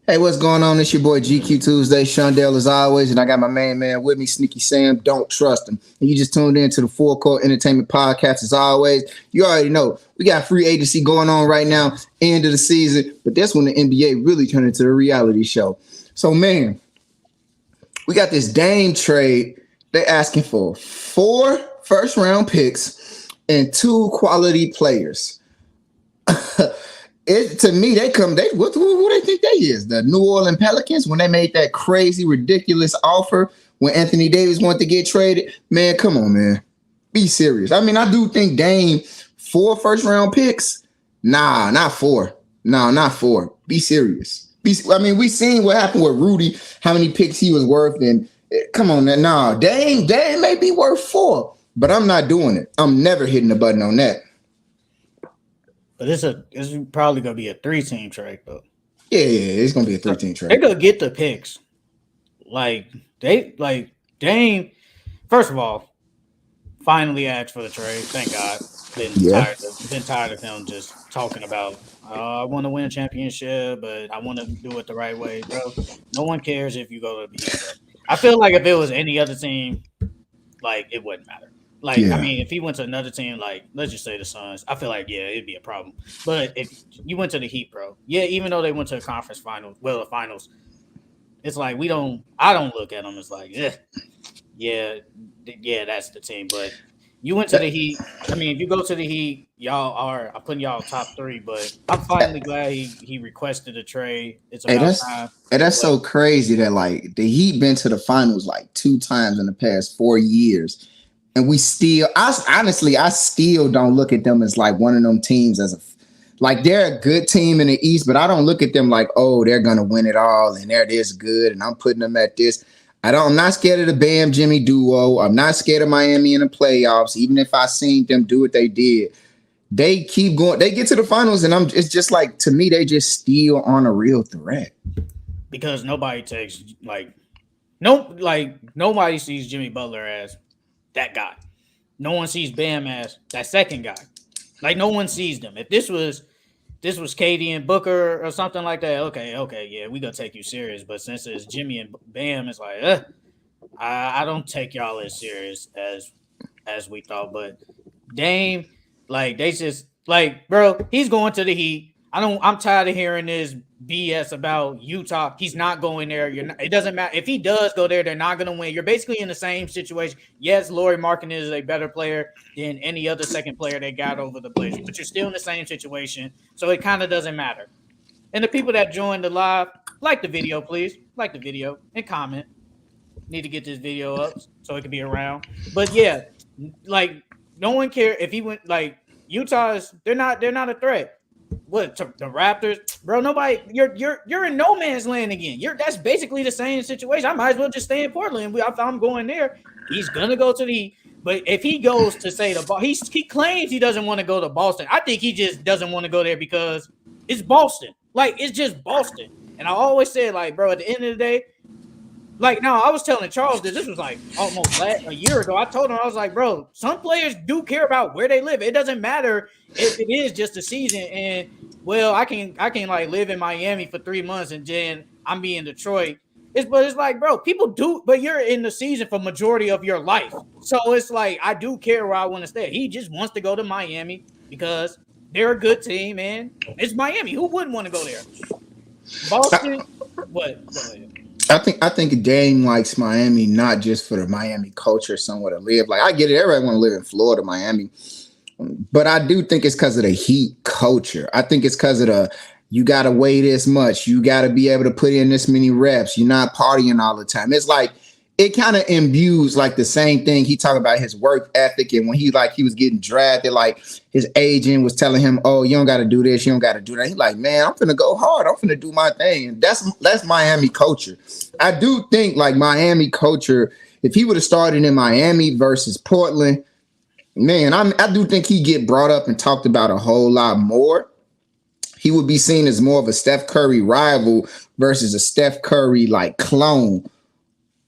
Hey, what's going on? It's your boy GQ Tuesday, Shundell as always, and I got my main man with me, Sneaky Sam. Don't trust him. And you just tuned in to the Full Court Entertainment Podcast as always. You already know we got free agency going on right now, end of the season, but that's when the NBA really turned into a reality show. So, man, we got this Dame trade. They're asking for 4 first-round picks and 2 quality players. To me, who they think they is? The New Orleans Pelicans when they made that crazy, ridiculous offer when Anthony Davis wanted to get traded. Man, come on, man. Be serious. I mean, I do think Dame 4 first-round picks. Nah, not 4. No, not 4. Be serious. We seen what happened with Rudy, how many picks he was worth, and come on, nah, Dame may be worth 4, but I'm not doing it. I'm never hitting the button on that. But it's probably gonna be a 3-team trade though. Yeah, it's gonna be a 3-team trade. They're gonna get the picks. Dame. First of all, finally asked for the trade. Thank God. Been tired of him just talking about. I want to win a championship, but I want to do it the right way, bro. No one cares if you go to the Heat. I feel like if it was any other team, it wouldn't matter. I mean, if he went to another team, let's just say the Suns, I feel like, it'd be a problem. But if you went to the Heat, bro, even though they went to the conference finals, the finals, it's like I don't look at them as that's the team. But you went to the Heat. I mean, if you go to the Heat, I'm putting y'all top 3, but I'm finally glad he requested a trade. It's about time. And that's so crazy that, the Heat been to the finals, 2 times in the past 4 years. And I still don't look at them as one of them teams they're a good team in the East, but I don't look at them they're gonna win it all and they're this good and I'm putting them at this. I'm not scared of the Bam Jimmy duo. I'm not scared of Miami in the playoffs, even if I seen them do what they did. They keep going, they get to the finals, and it's just to me, they just still aren't a real threat. Because nobody takes nobody sees Jimmy Butler as that guy. No one sees Bam as that second guy. No one sees them. If this was KD and Booker or something like that, okay, yeah, we gonna take you serious. But since it's Jimmy and Bam, it's I don't take y'all as serious as we thought. But Dame, they just bro, he's going to the Heat. I'm tired of hearing this BS about Utah. He's not going there. It doesn't matter. If he does go there, they're not going to win. You're basically in the same situation. Yes, Lauri Markkanen is a better player than any other second player they got over the Blazers, but you're still in the same situation, so it kind of doesn't matter. And the people that joined the live, like the video, please. Like the video and comment. Need to get this video up so it can be around. But yeah, no one cares if he went Utah they're not a threat. What the Raptors, bro? Nobody. You're in no man's land again. That's basically the same situation. I might as well just stay in Portland. I'm going there. He's gonna go to the. But if he goes to say he claims he doesn't want to go to Boston. I think he just doesn't want to go there because it's Boston. It's just Boston. And I always said, bro, at the end of the day, I was telling Charles this was almost a year ago. I told him, I was like, bro, some players do care about where they live. It doesn't matter if it is just a season and I can live in Miami for 3 months and then I'm be in Detroit. It's bro, people do, but you're in the season for majority of your life. So it's I do care where I want to stay. He just wants to go to Miami because they're a good team, man. It's Miami. Who wouldn't want to go there? Boston, what? Go ahead. I think Dame likes Miami not just for the Miami culture, somewhere to live. I get it, everybody want to live in Florida, Miami, but I do think it's because of the Heat culture. I think it's because of you got to weigh this much, you got to be able to put in this many reps. You're not partying all the time. It's it kind of imbues the same thing. He talked about his work ethic, and when he was getting drafted, his agent was telling him, "Oh, you don't got to do this, you don't got to do that." He's like, "Man, I'm finna go hard. I'm finna do my thing." And that's Miami culture. I do think Miami culture. If he would have started in Miami versus Portland, man, I do think he'd get brought up and talked about a whole lot more. He would be seen as more of a Steph Curry rival versus a Steph Curry clone.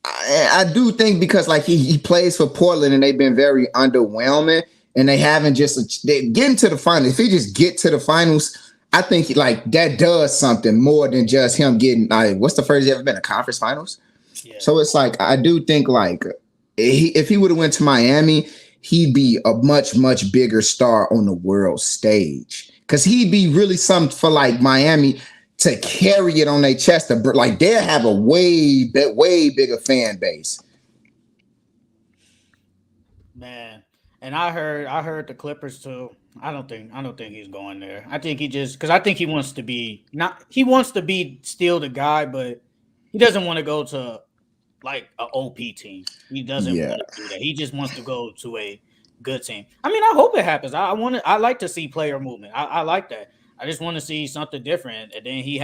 I do think because he plays for Portland and they've been very underwhelming and they haven't they getting to the finals. If he just get to the finals, I think like that does something more than just him getting like what's the first he ever been a conference finals? Yeah. So it's like I do think like if he would have went to Miami, he'd be a much bigger star on the world stage because he'd be really something for like Miami to carry it on their chest. Like they'll have a way bigger fan base. Man, and I heard the Clippers too. I don't think he's going there. I think he just because I think he wants to be not he wants to be still the guy, but he doesn't want to go to like a OP team. He doesn't Yeah. want to do that. He just wants to go to a good team. I mean, I hope it happens. I like to see player movement. I like that. I just want to see something different. And then he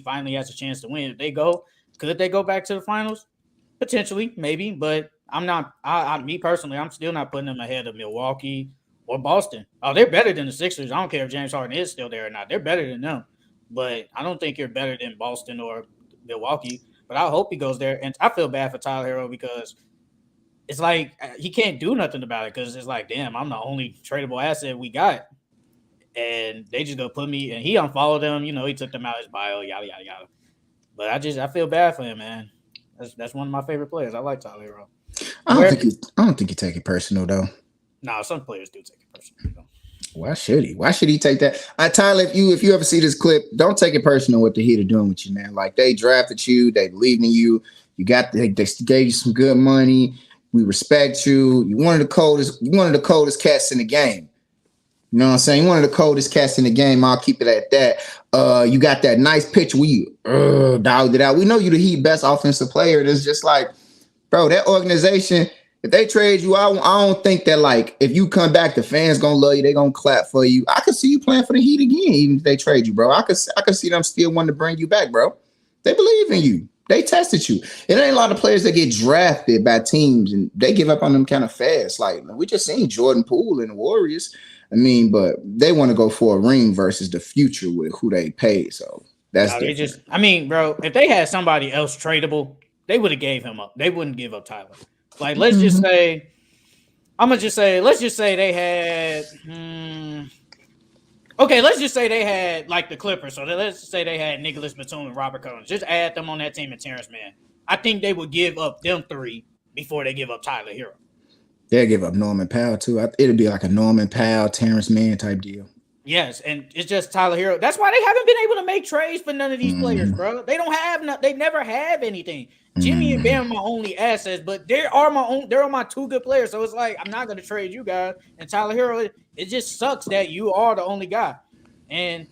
finally has a chance to win. If they go, could they go back to the finals? Potentially, maybe, but I'm not. Me personally, I'm still not putting them ahead of Milwaukee or Boston. Oh, they're better than the Sixers. I don't care if James Harden is still there or not. They're better than them, but I don't think you're better than Boston or Milwaukee. But I hope he goes there, and I feel bad for Tyler Hero because it's like he can't do nothing about it because it's like, damn, I'm the only tradable asset we got, and they just go put me. And he unfollowed them. He took them out his bio, yada yada yada. But I feel bad for him, man. That's one of my favorite players. I like Tyler Hero. I don't think you take it personal though. No, some players do take it personally. Why should he? Why should he take that? Tyler, if you ever see this clip, don't take it personal what the Heat are doing with you, man. Like they drafted you, they believed in you. They gave you some good money. We respect you. You're one of the coldest cats in the game. You know what I'm saying? One of the coldest cats in the game. I'll keep it at that. You got that nice pitch where you dialed it out. We know you're the Heat best offensive player. It's just like, bro, that organization. If they trade you, I don't think that like if you come back, the fans gonna love you. They gonna clap for you. I could see you playing for the Heat again, even if they trade you, bro. I could see them still wanting to bring you back, bro. They believe in you. They tested you. It ain't a lot of players that get drafted by teams and they give up on them kind of fast. Like we just seen Jordan Poole and the Warriors. I mean, but they want to go for a ring versus the future with who they paid. So that's bro, if they had somebody else tradable, they would have gave him up. They wouldn't give up Tyler. Like, let's just say they had. Okay, let's just say they had like the Clippers. So let's just say they had Nicholas Batum and Robert Covington. Just add them on that team and Terrence Mann. I think they would give up them three before they give up Tyler Hero. They'll give up Norman Powell too. It'll be like a Norman Powell, Terrence Mann type deal. Yes, and it's just Tyler Hero. That's why they haven't been able to make trades for none of these players, bro. They don't have they never have anything. Jimmy and Bam are my only assets, but they're my two good players. So it's like I'm not gonna trade you guys. And Tyler Hero, it just sucks that you are the only guy. And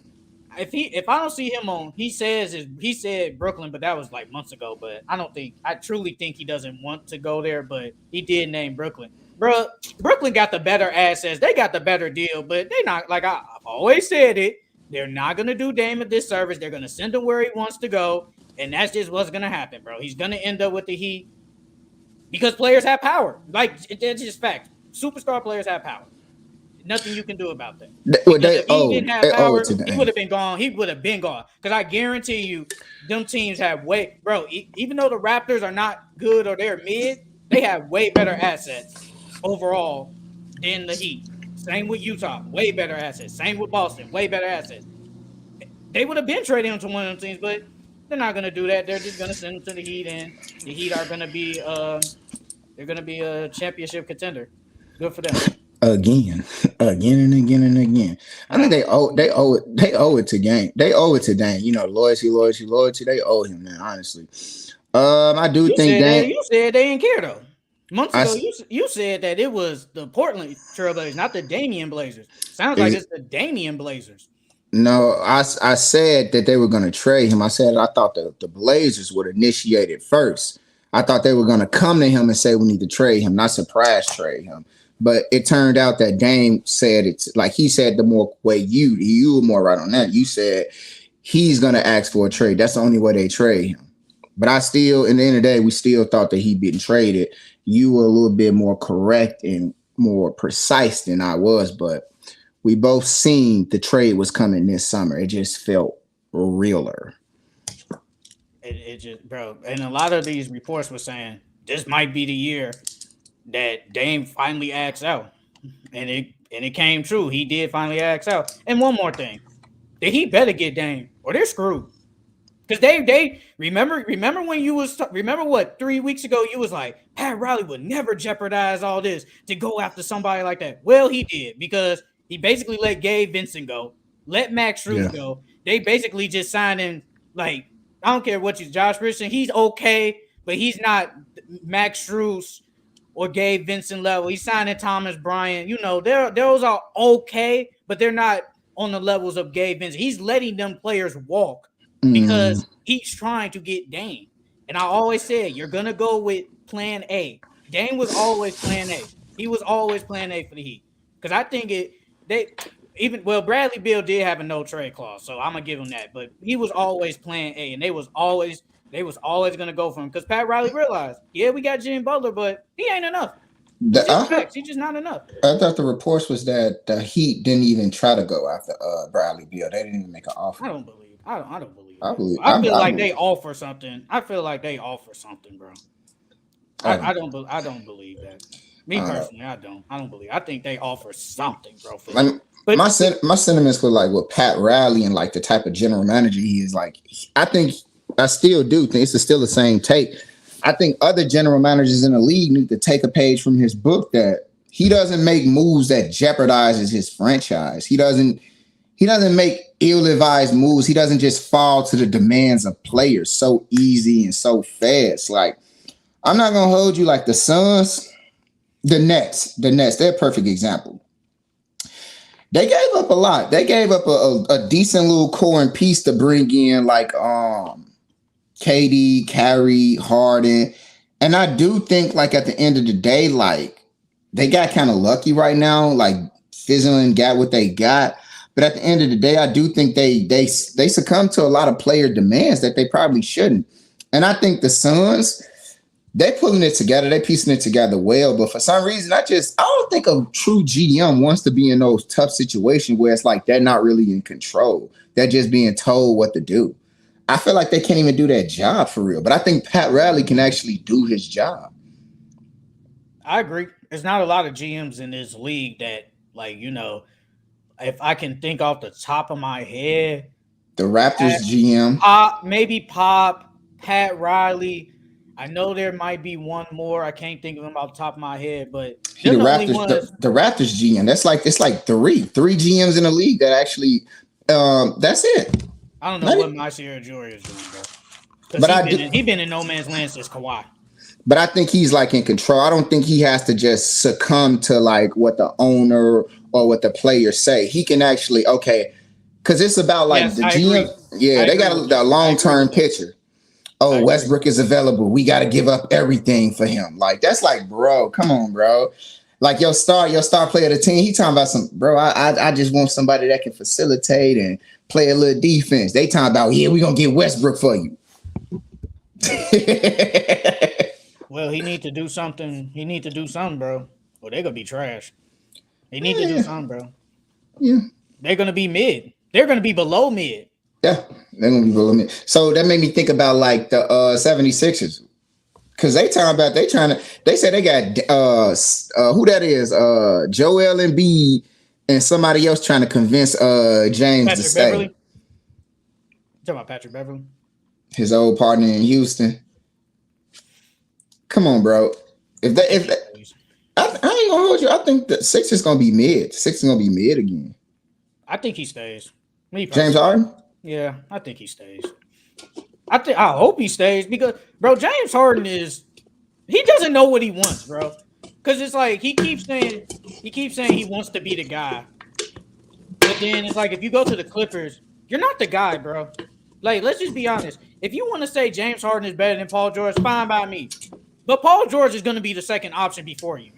if I don't see him on, he said Brooklyn, but that was like months ago. But I truly think he doesn't want to go there, but he did name Brooklyn. Bro, Brooklyn got the better assets. They got the better deal, but they not like I've always said it. They're not gonna do Dame a disservice. They're gonna send him where he wants to go, and that's just what's gonna happen, bro. He's gonna end up with the Heat because players have power. Like it's just fact. Superstar players have power. Nothing you can do about that. If he didn't have power, he would have been gone. He would have been gone. Because I guarantee you, them teams have even though the Raptors are not good or they're mid, they have way better assets overall than the Heat. Same with Utah, way better assets. Same with Boston, way better assets. They would have been trading him to one of them teams, but they're not going to do that. They're just going to send him to the Heat, and the Heat are going to be they're going to be a championship contender. Good for them. Again and again. I think they owe it to Game. They owe it to Dame. Loyalty. They owe him, man. Honestly, I do think Dame. You said they didn't care though. Months ago, you said that it was the Portland Trailblazers, not the Damian Blazers. Sounds like it's the Damian Blazers. No, I said that they were going to trade him. I said I thought the Blazers would initiate it first. I thought they were going to come to him and say we need to trade him, not surprise trade him. But it turned out that Dame said it's like he said the more way you were more right on that. You said he's going to ask for a trade. That's the only way they trade him. But I still, in the end of the day, we still thought that he'd been traded. You were a little bit more correct and more precise than I was, but we both seen the trade was coming this summer. It just felt realer. It just, bro, and a lot of these reports were saying this might be the year that Dame finally acts out, and it came true. He did finally act out. And one more thing, the Heat better get Dame or they're screwed. Because they remember when you was remember what 3 weeks ago you was like Pat Riley would never jeopardize all this to go after somebody like that. Well, he did because he basically let Gabe Vincent go, let Max Strus go. They basically just signed in like I don't care what you Josh Richardson. He's okay, but he's not Max Strus or Gabe Vincent level. He's signing Thomas Bryant. You know, those are okay, but they're not on the levels of Gabe Vincent. He's letting them players walk because he's trying to get Dame. And I always said, you're going to go with plan A. Dame was always plan A. He was always plan A for the Heat. Because I think Bradley Beal did have a no trade clause, so I'm going to give him that. But he was always plan A, and they was always going to go for him. Because Pat Riley realized, yeah, we got Jimmy Butler, but he ain't enough. He's just not enough. I thought the reports was that the Heat didn't even try to go after Bradley Beal. They didn't even make an offer. I don't believe. I don't believe. I feel like they offer something. I feel like they offer something, bro. I don't believe that. Me personally, I don't. I don't believe. I think they offer something, bro. But my sentiments were like with Pat Riley and like the type of general manager he is. Like, I still do think it's still the same take. I think other general managers in the league need to take a page from his book that he doesn't make moves that jeopardizes his franchise. He doesn't make ill-advised moves. He doesn't just fall to the demands of players so easy and so fast. Like, I'm not going to hold you like the Suns, the Nets, they're a perfect example. They gave up a lot. They gave up a decent little core and piece to bring in like KD, Kyrie, Harden. And I do think like at the end of the day, like they got kind of lucky right now, like fizzling got what they got. But at the end of the day, I do think they succumb to a lot of player demands that they probably shouldn't. And I think the Suns, they pulling it together, they piecing it together well. But for some reason, I don't think a true GM wants to be in those tough situations where it's like they're not really in control. They're just being told what to do. I feel like they can't even do that job for real. But I think Pat Riley can actually do his job. I agree. There's not a lot of GMs in this league that, like, you know, if I can think off the top of my head, the Raptors GM, Pop, Pat Riley. I know there might be one more. I can't think of them off the top of my head, but the Raptors GM. It's like three GMs in the league that actually. That's it. I don't know what Marcelo Ujiri is doing, bro. But he's been in no man's land since Kawhi. But I think he's like in control. I don't think he has to just succumb to like what the owner or what the players say. He can actually, because it's about like the GM. Yeah, they got a long-term picture. Oh, Westbrook is available. We got to give up everything for him. Like, that's like, bro, come on, bro. Like your star player of the team, he talking about bro, I just want somebody that can facilitate and play a little defense. They talking about, yeah, we're going to get Westbrook for you. Well, he need to do something. Bro. Or they're going to be trash. They need to do something, bro. Yeah. They're going to be mid. They're going to be below mid. Yeah, they're going to be below mid. So that made me think about like the 76ers. Because they said they got, who that is, Joel Embiid and somebody else trying to convince James to stay. Beverly? You talking about Patrick Beverly? His old partner in Houston. Come on, bro. I ain't gonna hold you. I think the Sixers gonna be mid. Sixers gonna be mid again. I think he stays. James Harden? Yeah, I think he stays. I hope he stays because, bro, James Harden he doesn't know what he wants, bro. Because it's like he keeps saying he wants to be the guy, but then it's like if you go to the Clippers, you're not the guy, bro. Like, let's just be honest. If you want to say James Harden is better than Paul George, fine by me. But Paul George is going to be the second option before you.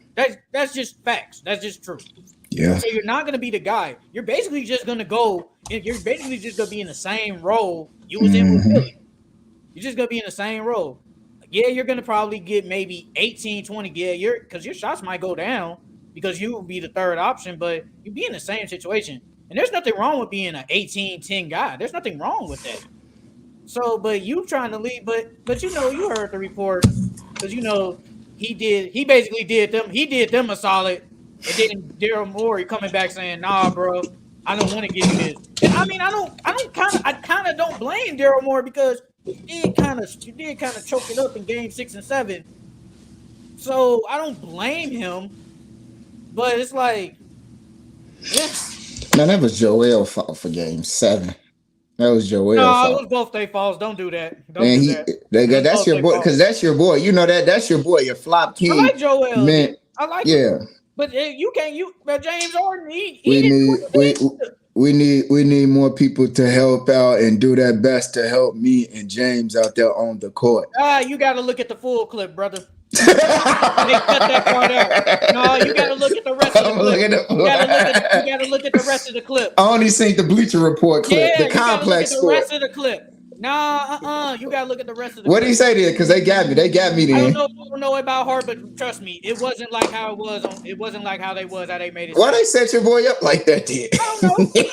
That's just facts. That's just true. Yeah. So you're not going to be the guy. You're basically just going to go. You're basically just going to be in the same role you was in with Philly. You're just going to be in the same role. Yeah, you're going to probably get maybe 18, 20. Yeah, because your shots might go down because you will be the third option, but you'll be in the same situation. And there's nothing wrong with being an 18-10 guy. There's nothing wrong with that. So, but you trying to leave, but you know, you heard the report because you know he basically did them a solid, and then Daryl Morey coming back saying, "Nah, bro, I don't want to give you this." And I mean, I kind of don't blame Daryl Morey because he did kind of choke it up in game 6 and 7. So I don't blame him, but it's like, yeah. Man, that was Joel's fault for game 7. That was Joel's fault. No, it was both their faults. Don't do that. That's your boy, because that's your boy. You know that's your boy, your flop king. I like Joel. Man, I like him. But but James Harden, we need more people to help out and do their best to help me and James out there on the court. You got to look at the full clip, brother. They cut that part out. No, you got to look at the rest of the clip. You got to look at the rest of the clip. I only seen the Bleacher Report clip, the complex score. The rest of the clip. Nah, you gotta look at the rest of the. What did he say there? Because they got me. They got me there. I don't know about Harden, but trust me, it wasn't like how it was. It wasn't like how they was. How they made it. Why they set your boy up like that? Did? I don't know.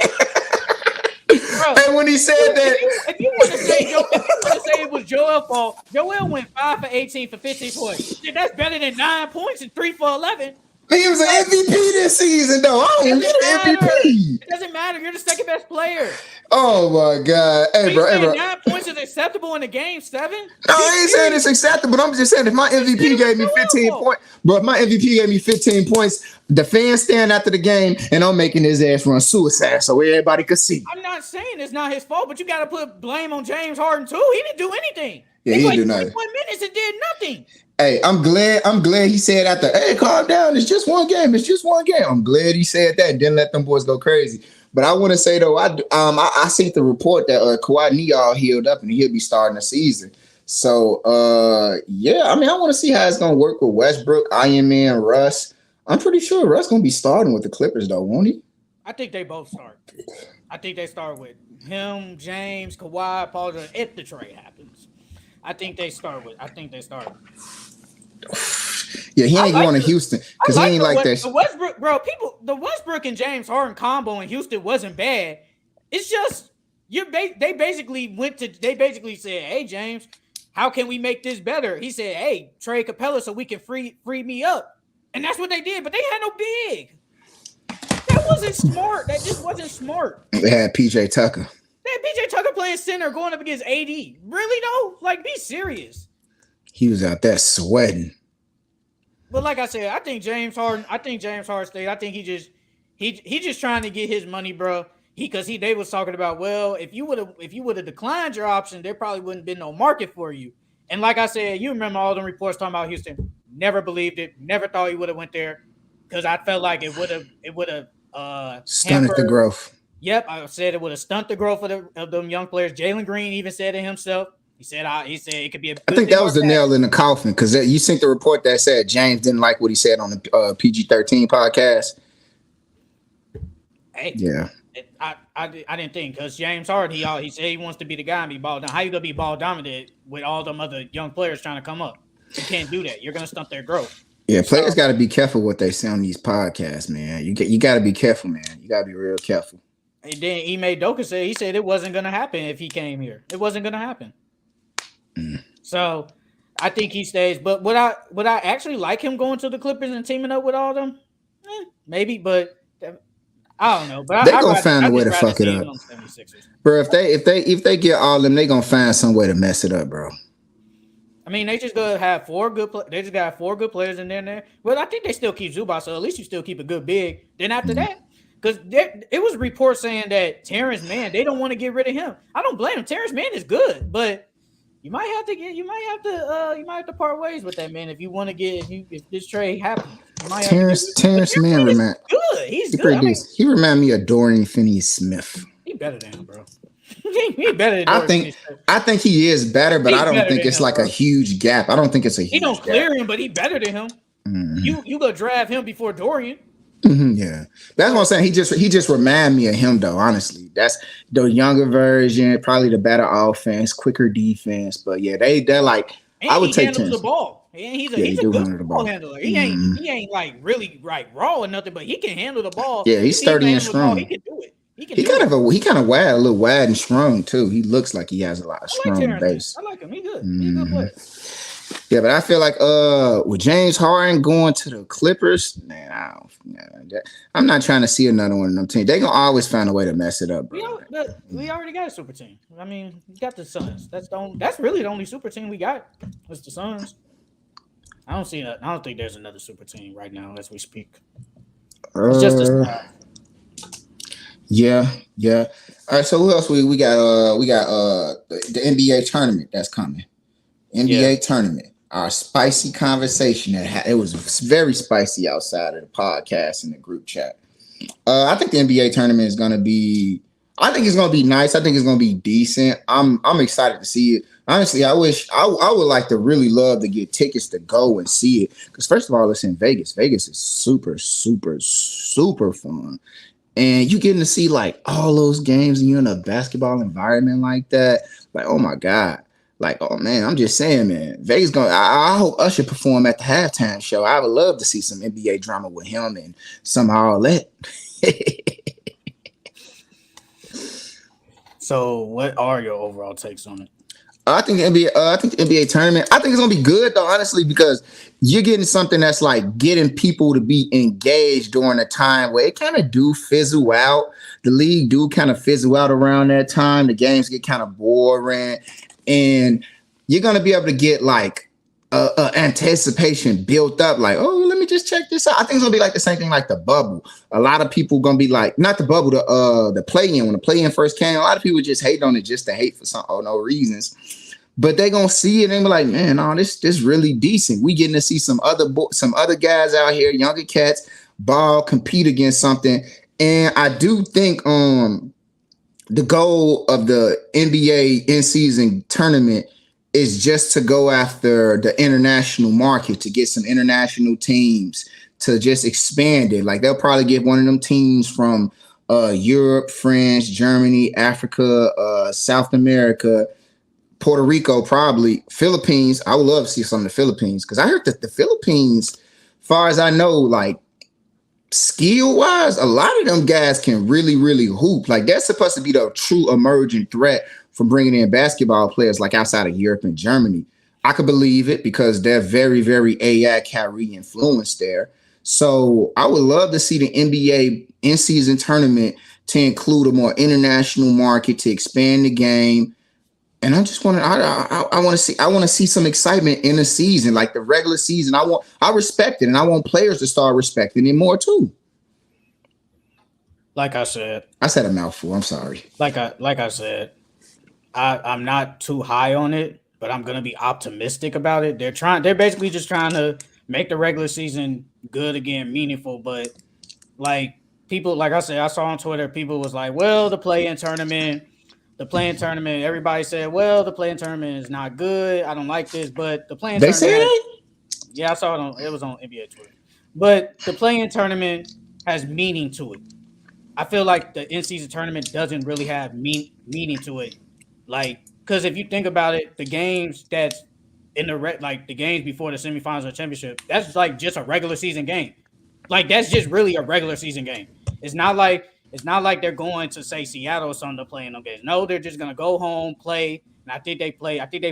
Bro, and when he said that, if you want to say it was Joel's fault, Joel went 5 for 18 for 15 points. That's better than 9 points and 3 for 11. He was an MVP this season, though. I don't get an MVP. It doesn't matter. You're the second best player. Oh my God! Hey, bro. 9 points is acceptable in the game 7. No, I ain't saying it's acceptable. I'm just saying if my MVP gave me 15 points, bro, if my MVP gave me 15 points, the fans stand after the game and I'm making his ass run suicide so everybody could see. I'm not saying it's not his fault, but you got to put blame on James Harden too. He didn't do anything. Yeah, he didn't do nothing. 21 minutes and did nothing. Hey, I'm glad he said after, hey, calm down. It's just one game. I'm glad he said that and didn't let them boys go crazy. But I want to say, though, I seen the report that Kawhi knee all healed up and he'll be starting the season. So, yeah, I mean, I want to see how it's going to work with Westbrook, Iron Man, Russ. I'm pretty sure Russ going to be starting with the Clippers, though, won't he? I think they both start. I think they start with him, James, Kawhi, Paul George, if the trade happens. I think they start. Yeah, he ain't going to Houston because he ain't like that. The Westbrook, bro. The Westbrook and James Harden combo in Houston wasn't bad. It's just they basically said, "Hey, James, how can we make this better?" He said, "Hey, trade Capella so we can free me up," and that's what they did. But they had no big. That wasn't smart. That just wasn't smart. They had PJ Tucker. They had PJ Tucker playing center, going up against AD. Really though, like be serious. He was out there sweating. But like I said, I think James Harden stayed. I think he just trying to get his money, bro. They was talking about, well, if you would have declined your option, there probably wouldn't been no market for you. And like I said, you remember all the reports talking about Houston. Never believed it. Never thought he would have went there because I felt like it would have stunted the growth. Yep, I said it would have stunted the growth of them young players. Jalen Green even said it himself. He said it could be a good I think that was the nail in the coffin because you seen the report that said James didn't like what he said on the PG-13 podcast. Hey, yeah. I didn't think because James Harden, he said he wants to be the guy and be ball dominant. How you gonna be ball dominant with all them other young players trying to come up? You can't do that. You're gonna stunt their growth. Yeah, players got to be careful what they say on these podcasts, man. You got to be careful, man. You got to be real careful. And then Ime Udoka said it wasn't gonna happen if he came here. It wasn't gonna happen. So I think he stays. But would I actually like him going to the Clippers and teaming up with all of them? Maybe, but I don't know. But they're gonna find a way to fuck it up, bro. If they get all of them, they gonna find some way to mess it up, bro. I mean, they just gonna have 4 good. They just got 4 good players in there. But I think they still keep Zubac, so at least you still keep a good big. Then after that. Because it was reports saying that Terrence Mann, they don't want to get rid of him. I don't blame him. Terrence Mann is good, but you might have to part ways with that man if you want to get if this trade happens. Terrence Mann remind good. He's good. Pretty decent. He remind me of Dorian Finney-Smith. He better than him, bro. He better than I think he is better, but I don't think it's like a huge gap. I don't think it's a huge gap. He don't clear him, but he better than him. Mm-hmm. You go draft him before Dorian. Mm-hmm, yeah, that's what I'm saying. He just remind me of him though. Honestly, that's the younger version, probably the better offense, quicker defense. But yeah, they're like and I would take the ball. And he's a good ball handler. He ain't like really like raw or nothing, but he can handle the ball. Yeah, he's sturdy and strong. He can do it. He kind of wide, a little wide and strong too. He looks like he has a lot of strong base. I like him. He's good. He's a good player. Yeah, but I feel like with James Harden going to the Clippers, man, I'm not trying to see another one of them teams. They gonna always find a way to mess it up, bro. We already got a super team. I mean, we got the Suns. That's really the only super team we got. Was the Suns. I don't think there's another super team right now as we speak. It's just the Uh, Suns. yeah, yeah. All right, so who else we got? We got the NBA tournament that's coming. Yeah. NBA tournament. Our spicy conversation it was very spicy outside of the podcast in the group chat. I think the NBA tournament is going to be. I think it's going to be nice. I think it's going to be decent. I'm excited to see it. Honestly, I wish I would like to really love to get tickets to go and see it because first of all, it's in Vegas. Vegas is super, super, super fun, and you getting to see like all those games, and you're in a basketball environment like that. Like, oh my god. Like, oh man, I'm just saying, man. Vegas going. I hope Usher perform at the halftime show. I would love to see some NBA drama with him and somehow that. So, what are your overall takes on it? I think the NBA. I think the NBA tournament. I think it's gonna be good though, honestly, because you're getting something that's like getting people to be engaged during a time where it kind of do fizzle out. The league do kind of fizzle out around that time. The games get kind of boring, and you're gonna be able to get like anticipation built up. Like, oh, let me just check this out. I think it's gonna be like the same thing like the bubble. A lot of people gonna be like, not the bubble, the play-in. When the play-in first came, a lot of people just hate on it just to hate for some no reasons. But they gonna see it and be like, man, no, this really decent. We getting to see some other guys out here, younger cats, ball compete against something. And I do think the goal of the NBA in-season tournament is just to go after the international market, to get some international teams to just expand it. Like they'll probably get one of them teams from Europe, France, Germany, Africa, South America, Puerto Rico, probably Philippines. I would love to see some of the Philippines because I heard that the Philippines, far as I know, like skill wise, a lot of them guys can really, really hoop. Like that's supposed to be the true emerging threat from bringing in basketball players like outside of Europe and Germany. I could believe it because they're very, very AI Kyrie influenced there. So I would love to see the NBA in-season tournament to include a more international market to expand the game. And I just want to, I want to see some excitement in the season, like the regular season. I respect it, and I want players to start respecting it more too. Like I said a mouthful. I'm sorry. Like I said, I'm not too high on it, but I'm gonna be optimistic about it. They're basically just trying to make the regular season good again, meaningful. But like people, like I said, I saw on Twitter, people was like, well, the play-in tournament, everybody said, well, the play-in tournament is not good. I don't like this, but the play-in tournament. They said yeah, I saw it. It was on NBA Twitter. But the play-in tournament has meaning to it. I feel like the in-season tournament doesn't really have meaning to it. Like, because if you think about it, the games that's in the games before the semifinals or championship, that's like just a regular season game. Like that's just really a regular season game. It's not like they're going to say Seattle or something to play in them games. No, they're just gonna go home, play. And I think they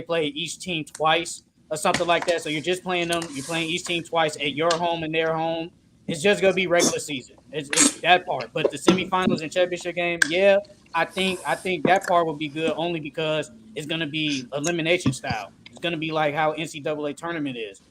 play each team twice or something like that. So you're just playing them. You're playing each team twice at your home and their home. It's just gonna be regular season. It's that part. But the semifinals and championship game, yeah, I think that part will be good only because it's gonna be elimination style. It's gonna be like how NCAA tournament is.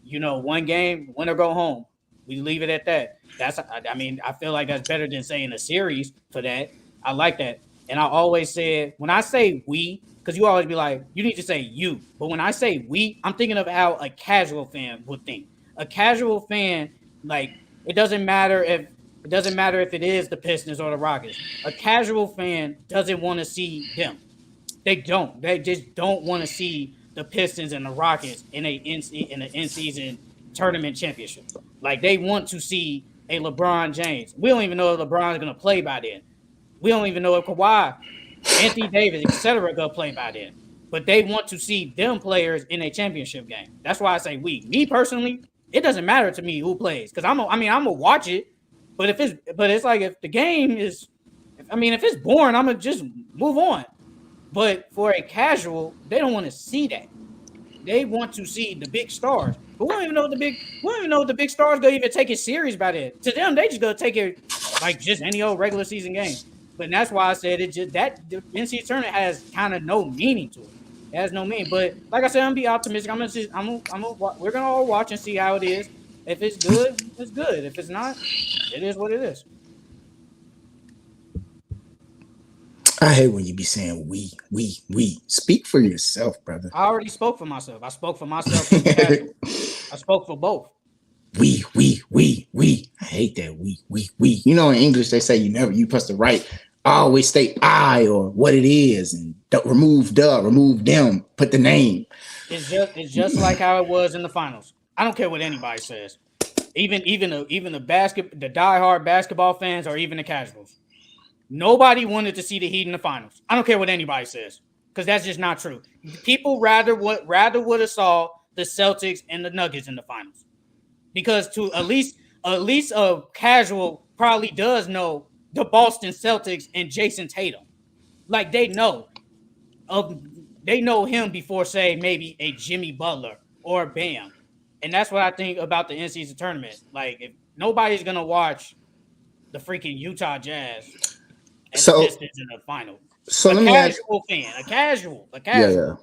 You know, one game, win or go home. We leave it at that. I feel like that's better than saying a series for that. I like that. And I always said, when I say we, because you always be like, you need to say you. But when I say we, I'm thinking of how a casual fan would think. A casual fan, like, it doesn't matter if it is the Pistons or the Rockets. A casual fan doesn't want to see them. They don't. They just don't want to see the Pistons and the Rockets in an in-season tournament championship. Like they want to see a LeBron James. We don't even know if LeBron's going to play by then. We don't even know if Kawhi, Anthony Davis, etc. going to play by then. But they want to see them players in a championship game. That's why I say we. Me personally, it doesn't matter to me who plays because I'm gonna watch it. But it's like if the game is, if it's boring, I'm gonna just move on. But for a casual, they don't want to see that. They want to see the big stars, but we don't even know the big stars gonna even take it serious about it. To them, they just gonna take it like just any old regular season game. But that's why I said it just that the NCAA tournament has kind of no meaning to it. It has no meaning. But like I said, I'm gonna be optimistic. We're gonna all watch and see how it is. If it's good, it's good. If it's not, it is what it is. I hate when you be saying we. Speak for yourself, brother. I already spoke for myself. I spoke for myself. I spoke for both. We. I hate that we. You know, in English they say you supposed to write. Always state I or what it is, and don't remove them. Put the name. It's just like how it was in the finals. I don't care what anybody says. Even the diehard basketball fans or even the casuals. Nobody wanted to see the Heat in the finals. I don't care what anybody says, because that's just not true. People rather would have saw the Celtics and the Nuggets in the finals, because to at least a casual probably does know the Boston Celtics and Jason Tatum. Like they know him before, say, maybe a Jimmy Butler or Bam. And that's what I think about the NCAA tournament. Like, if nobody's gonna watch the freaking Utah Jazz and the Pistons in the final. So a casual. Yeah.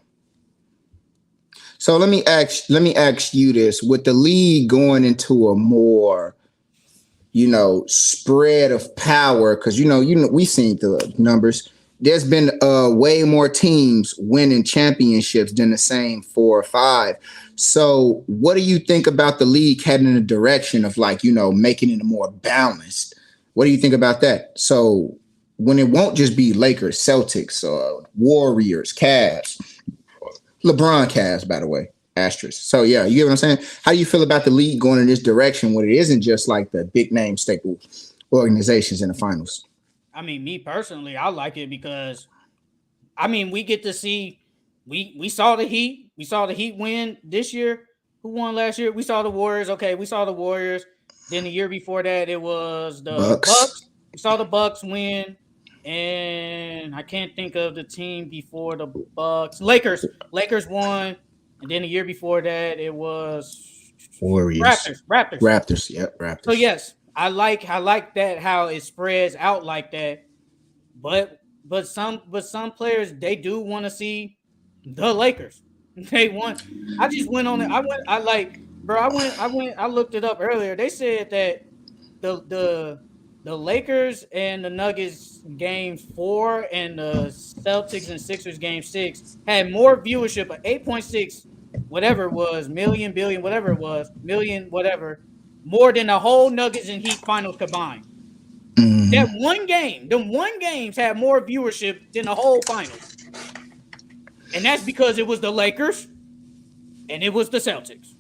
So let me ask you this: with the league going into a more, spread of power, because we've seen the numbers. There's been way more teams winning championships than the same 4 or 5. So what do you think about the league heading in the direction of making it more balanced? What do you think about that? So when it won't just be Lakers, Celtics, Warriors, Cavs, LeBron Cavs, by the way, asterisk. So yeah, you get what I'm saying? How do you feel about the league going in this direction when it isn't just like the big name staple organizations in the finals? I mean, me personally, I like it because, we get to see, we saw the Heat. We saw the Heat win this year. Who won last year? We saw the Warriors. Okay, we saw the Warriors. Then the year before that, it was the Bucks. We saw the Bucks win. And I can't think of the team before the Bucks. Lakers won. And then the year before that, it was Warriors. Raptors. Yeah, Raptors. So yes, I like that, how it spreads out like that. But some players, they do want to see the Lakers. They want. I just went on it. I looked it up earlier. They said that the Lakers and the Nuggets game 4 and the Celtics and Sixers game 6 had more viewership of 8.6 whatever it was, million, billion, whatever it was, million, whatever, more than the whole Nuggets and Heat finals combined. Mm-hmm. That one game, them one games had more viewership than the whole finals. And that's because it was the Lakers and it was the Celtics.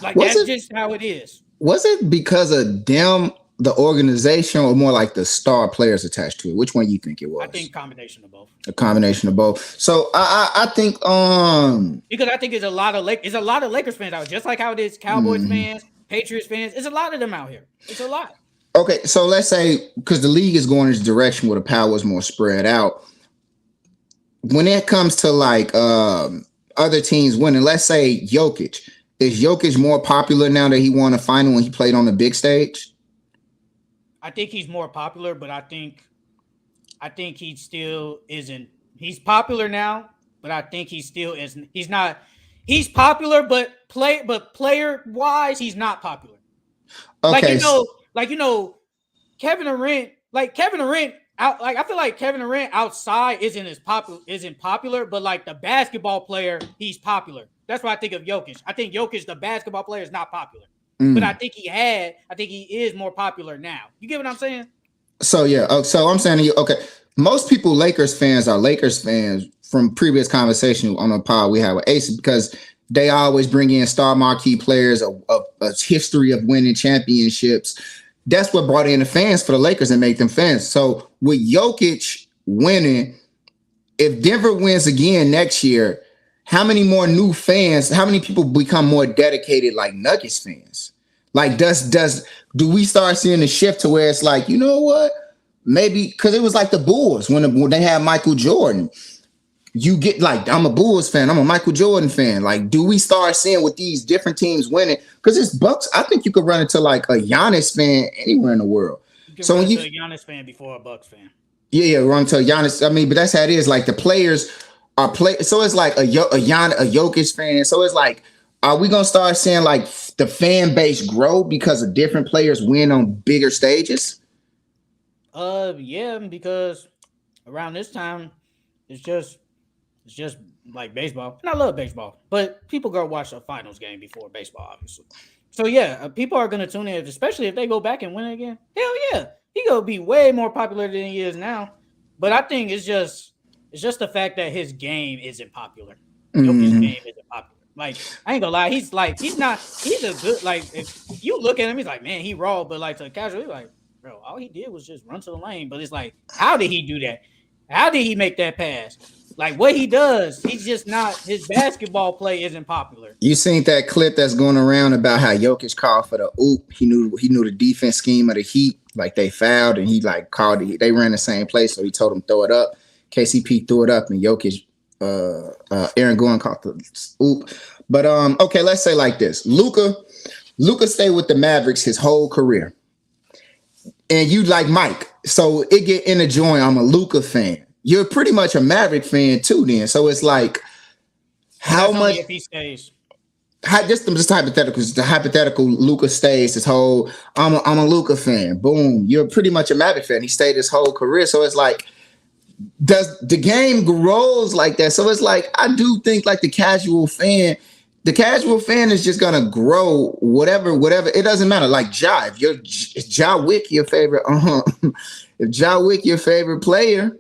That's just how it is. Was it because of them, the organization, or more like the star players attached to it? Which one you think it was? I think combination of both. A combination of both. So I think because I think it's a lot of Lakers fans out, just like how it is Cowboys fans, Patriots fans. It's a lot of them out here. It's a lot. Okay, so let's say, because the league is going in this direction where the power is more spread out. When it comes to other teams winning, let's say Jokic. Is Jokic more popular now that he won a final when he played on the big stage? I think he's more popular, but I think he still isn't. He's popular now, but I think he still isn't. He's not. He's popular, but player wise, he's not popular. Okay. Kevin Durant. I feel like Kevin Durant outside isn't popular, but the basketball player, he's popular. That's why I think of Jokic. I think Jokic, the basketball player, is not popular. But I think he is more popular now. You get what I'm saying? So yeah. So I'm saying to you, okay. Most people, Lakers fans, are Lakers fans from previous conversation on the pod we had with Ace, because they always bring in star marquee players, a history of winning championships. That's what brought in the fans for the Lakers and make them fans. So with Jokic winning, if Denver wins again next year, how many more new fans, how many people become more dedicated like Nuggets fans? Do we start seeing a shift to where it's like, you know what? Maybe because it was like the Bulls when they had Michael Jordan. you get like, I'm a Bulls fan, I'm a Michael Jordan fan. Like, do we start seeing with these different teams winning? Because it's Bucks. I think you could run into like a Giannis fan anywhere in the world. You can So run when you, into a Giannis fan before a Bucks fan. yeah, run to a Giannis. I mean, but that's how it is. Like the players are play. So it's like a Jokic fan. So it's like, are we gonna start seeing like the fan base grow because of different players win on bigger stages? Yeah, because around this time, it's just like baseball. And I love baseball, but people go watch a finals game before baseball, obviously. So yeah, people are gonna tune in, especially if they go back and win it again. Hell yeah, he gonna be way more popular than he is now. But I think it's just the fact that his game isn't popular. Jokic's game isn't popular. Like, I ain't gonna lie, he's a good, like, if you look at him, he's like, man, he raw, but like to casual, he's like, bro, all he did was just run to the lane. But it's like, how did he do that? How did he make that pass? Like, what he does, he's just not, his basketball play isn't popular. You seen that clip that's going around about how Jokic called for the oop? He knew the defense scheme of the Heat, like they fouled, and he like called it. They ran the same play, so he told him throw it up. KCP threw it up, and Jokic, Aaron Gordon caught the oop. But okay, let's say like this: Luka stayed with the Mavericks his whole career, and you like Mike, so it get in the joint. I'm a Luka fan. You're pretty much a Maverick fan too, then. So it's like, how much? If he stays. Just hypothetical. The hypothetical Luka stays his whole. I'm a Luka fan. Boom. You're pretty much a Maverick fan. He stayed his whole career. So it's like, does the game grows like that? So it's like, I do think like the casual fan is just gonna grow whatever. It doesn't matter. Like Ja, if Ja Wick your favorite, if Ja Wick your favorite player,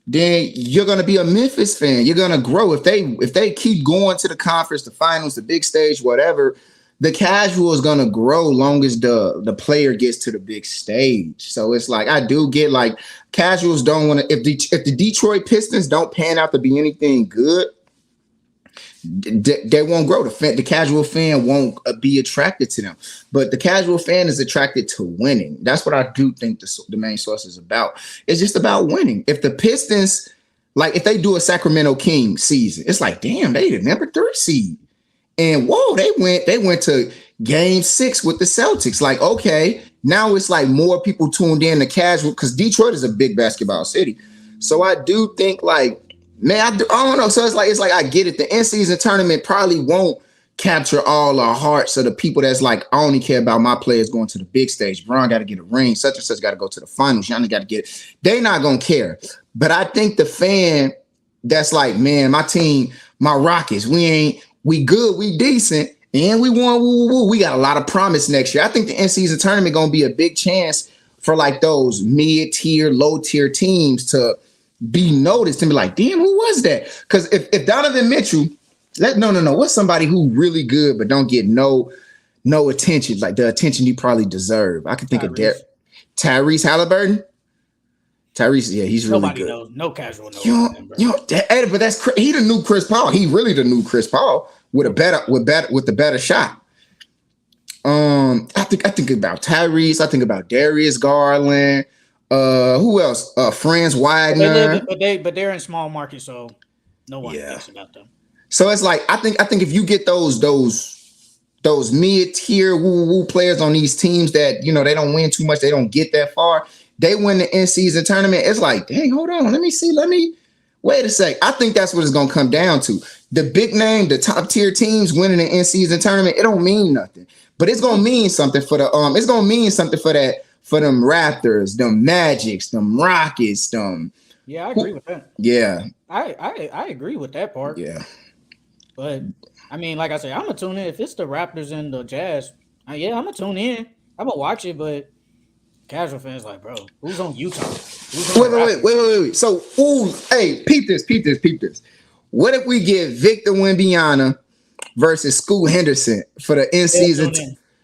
then you're gonna be a Memphis fan. You're gonna grow if they keep going to the conference, the finals, the big stage, whatever. The casual is gonna grow long as the player gets to the big stage. So it's like, I do get like casuals don't want to. If the Detroit Pistons don't pan out to be anything good, they won't grow. The casual fan won't be attracted to them, but the casual fan is attracted to winning. That's what I do think the main source is about. It's just about winning. If the Pistons, like if they do a Sacramento Kings season, it's like, damn, they the number 3 seed, and whoa, they went to Game 6 with the Celtics. Like, okay, now it's like more people tuned in to casual because Detroit is a big basketball city. So I do think like, man, I don't know. So it's like I get it. The in-season tournament probably won't capture all our hearts of the people that's like, I only care about my players going to the big stage. Bron got to get a ring. Such and such got to go to the finals. Giannis got to get it. They're not going to care. But I think the fan that's like, man, my team, my Rockets, we good, we decent, and we won. Woo. We got a lot of promise next year. I think the in-season tournament going to be a big chance for like those mid-tier, low-tier teams to be noticed and be like, damn, who was that? Because if Donovan Mitchell, no, what's somebody who really good but don't get no attention, like the attention he probably deserve? I could think of Tyrese Halliburton. Tyrese, yeah, he's really Nobody good. knows. No casual knows. But that's he the new Chris Paul. He really the new Chris Paul with the better shot. I think about Tyrese. I think about Darius Garland. Who else? Franz Wagner. But they're in small markets, so no one thinks about them. So it's like, I think if you get those mid-tier woo players on these teams that, you know, they don't win too much, they don't get that far, they win the in-season tournament. It's like, dang, hold on, wait a sec. I think that's what it's gonna come down to. The big name, the top tier teams winning the in-season tournament, it don't mean nothing, but it's gonna mean something for for them Raptors, them Magics, them Rockets, them. Yeah, I agree with that. Yeah. I agree with that part. Yeah. But I mean, like I said, I'm gonna tune in. If it's the Raptors and the Jazz, I'm gonna tune in. I'm gonna watch it, but casual fans like, bro, who's on Utah? Wait. So, hey, peep this. What if we get Victor Wembanyama versus Scoot Henderson for the in-season?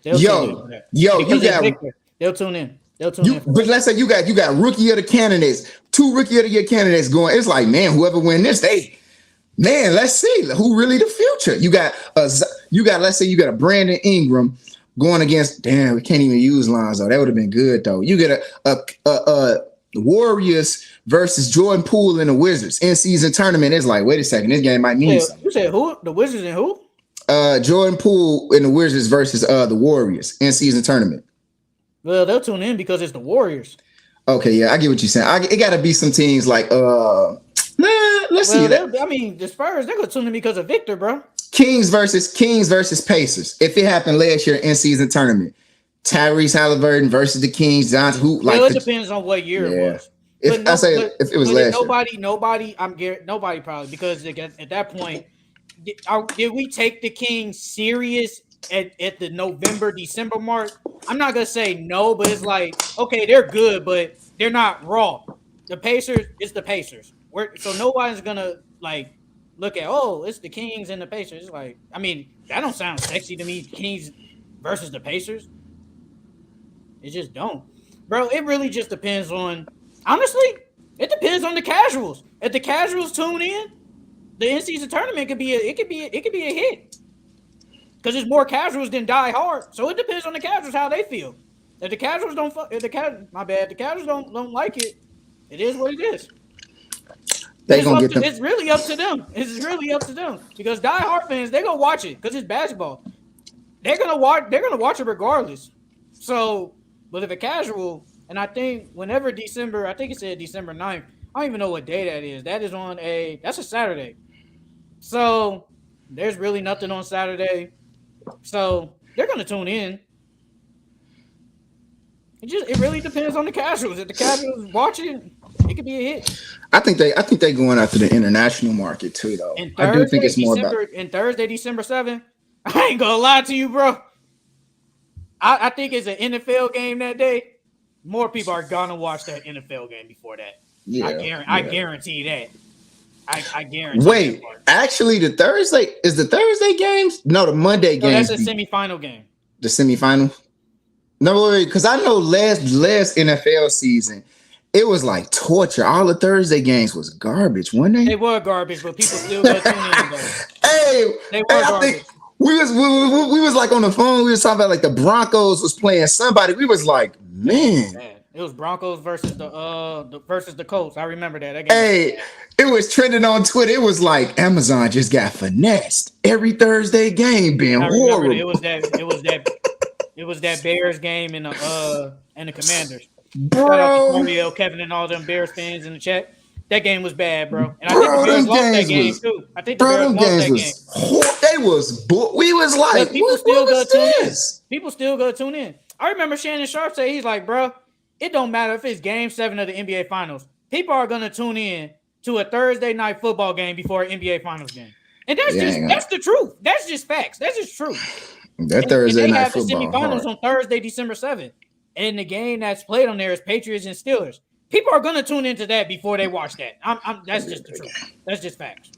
Yo, you got Victor. They'll tune in. But let's say you got rookie of the candidates, 2 rookie of the year candidates going. It's like, man, whoever win this, let's see who really the future. You got let's say you got a Brandon Ingram going against. Damn, we can't even use Lonzo. That would have been good though. You get a Warriors versus Jordan Poole and the Wizards in season tournament. It's like, wait a second, this game might mean something. You said who? The Wizards and who? Jordan Poole and the Wizards versus the Warriors in season tournament. Well, they'll tune in because it's the Warriors. Okay, yeah, I get what you're saying. It got to be some teams like let's see that. I mean, the Spurs, they're gonna tune in because of Victor, bro. Kings versus Pacers. If it happened last year in season tournament, Tyrese Halliburton versus the Kings. It depends on what year it was. If it was last year, nobody probably, because at that point, did we take the Kings serious at the November, December mark? I'm not gonna say no, but it's like, okay, they're good, but they're not raw. The Pacers, it's the Pacers. So nobody's gonna like look at, oh, it's the Kings and the Pacers. It's like, I mean, that don't sound sexy to me. Kings versus the Pacers. It just don't, bro. It really just depends on. Honestly, it depends on the casuals. If the casuals tune in, the in-season tournament could be a hit. Because there's more casuals than die hard. So it depends on the casuals how they feel. If the casuals the casuals don't like it, it is what it is. It's really up to them. It's really up to them. Because die hard fans, they're gonna watch it because it's basketball. They're gonna watch it regardless. So, but if a casual, and I think whenever December, I think it said December 9th. I don't even know what day that is. That is that's a Saturday. So there's really nothing on Saturday. So they're gonna tune in. It really depends on the casuals. If the casuals watch it could be a hit. I think they going after the international market too, though. I do think it's more about. And Thursday, December 7th, I ain't gonna lie to you, bro. I think it's an NFL game that day. More people are gonna watch that NFL game before that. Yeah, I guarantee that. I guarantee. Wait, actually, the Thursday games? No, the Monday games. That's a semifinal game. The semifinal? No, because I know last NFL season, it was like torture. All the Thursday games was garbage, weren't they? They were garbage, but people still go tune in. They were garbage. We was like on the phone. We was talking about like the Broncos was playing somebody. We was like, man. It was Broncos versus the Colts. I remember that. It was trending on Twitter. It was like Amazon just got finessed. Every Thursday game being horrible. It was that Bears game and the Commanders. Bro. Shout out to Mario, Kevin, and all them Bears fans in the chat. That game was bad, bro. And I think the Bears lost that game too. I think the Bears lost that game. We was like, people still go tune in. People still go tune in. I remember Shannon Sharp say, he's like, bro, it don't matter if it's game 7 of the NBA Finals. People are gonna tune in to a Thursday night football game before an NBA Finals game. And that's the truth. That's just facts. That's just true. Thursday night football. They have the semifinals on Thursday, December 7th. And the game that's played on there is Patriots and Steelers. People are gonna tune into that before they watch that. That's just the truth. That's just facts.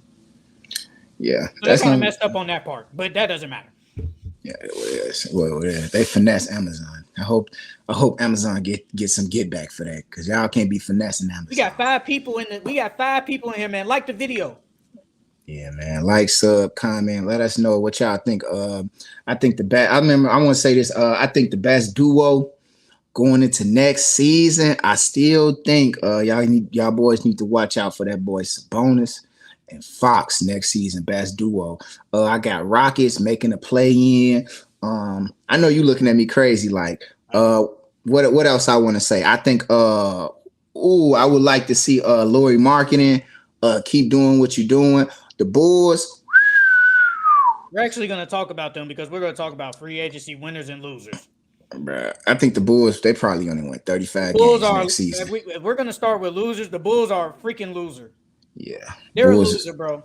Yeah, so that's kind of messed up on that part, but that doesn't matter. Yeah, it is. Well, they finesse Amazon. I hope Amazon get some get back for that, because y'all can't be finessing Amazon. We got 5 people in here, man. Like the video. Yeah, man. Like, sub, comment. Let us know what y'all think. I think the best. I want to say this. I think the best duo going into next season. I still think y'all boys need to watch out for that boy Sabonis and Fox next season. Best duo. I got Rockets making a play in. I know you looking at me crazy. Like, what else I want to say? I think I would like to see Lauri Markkanen keep doing what you're doing. The Bulls. We're actually going to talk about them because we're going to talk about free agency winners and losers. Bruh, I think the Bulls, they probably only win 35 games next season. If we're going to start with losers, the Bulls are a freaking loser. Yeah. They're Bulls, a loser, bro.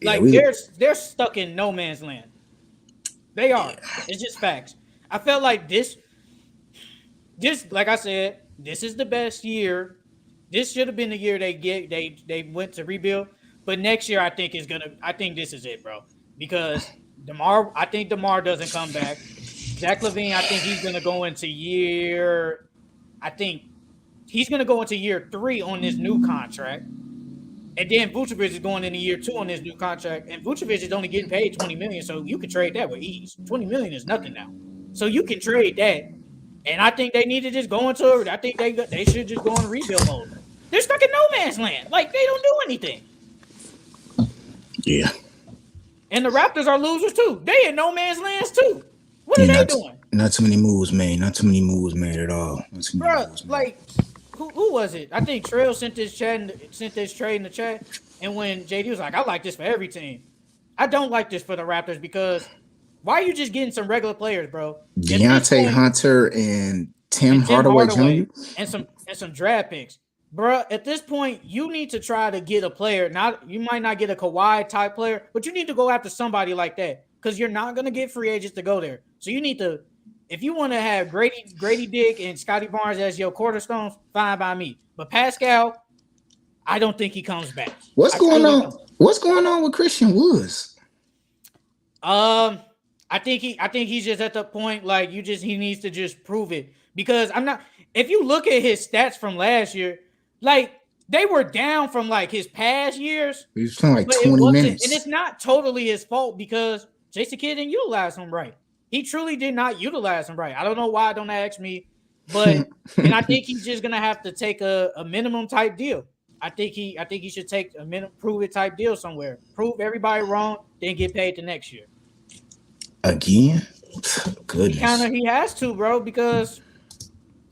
They're stuck in no man's land. They are. Yeah. It's just facts. I felt like this, like I said, this is the best year. This should have been the year they went to rebuild. But next year, I think this is it, bro. Because I think DeMar doesn't come back. Zach LaVine, I think he's going to go into year 3 on this new contract. And then Vucevic is going into year 2 on this new contract. And Vucevic is only getting paid $20 million, so you can trade that with ease. $20 million is nothing now. So you can trade that. And I think they need to just go into it. I think they should just go in rebuild mode. They're stuck in no man's land. Like, they don't do anything. Yeah. And the Raptors are losers too. They in no man's lands too. What are they doing? Not too many moves made. Not too many moves made at all. Bro, like, who was it? I think Trail sent this trade in the chat. And when JD was like, I like this for every team. I don't like this for the Raptors because why are you just getting some regular players, bro? Deontay Hunter and Tim Hardaway Jr. and some draft picks. Bro, at this point, you need to try to get a player. You might not get a Kawhi type player, but you need to go after somebody like that because you're not going to get free agents to go there. So you need to, if you want to have Grady Dick and Scotty Barnes as your cornerstones, fine by me. But Pascal, I don't think he comes back. What's going on? What's going on with Christian Woods? I think he's just at the point like he needs to just prove it because if you look at his stats from last year. Like, they were down from, like, his past years. He was playing, like, 20 minutes. And it's not totally his fault because Jason Kidd didn't utilize him right. He truly did not utilize him right. I don't know why. Don't ask me. But and I think he's just going to have to take a minimum type deal. I think he should take a minimum prove it type deal somewhere. Prove everybody wrong, then get paid the next year. Again? Goodness. He has to, bro, because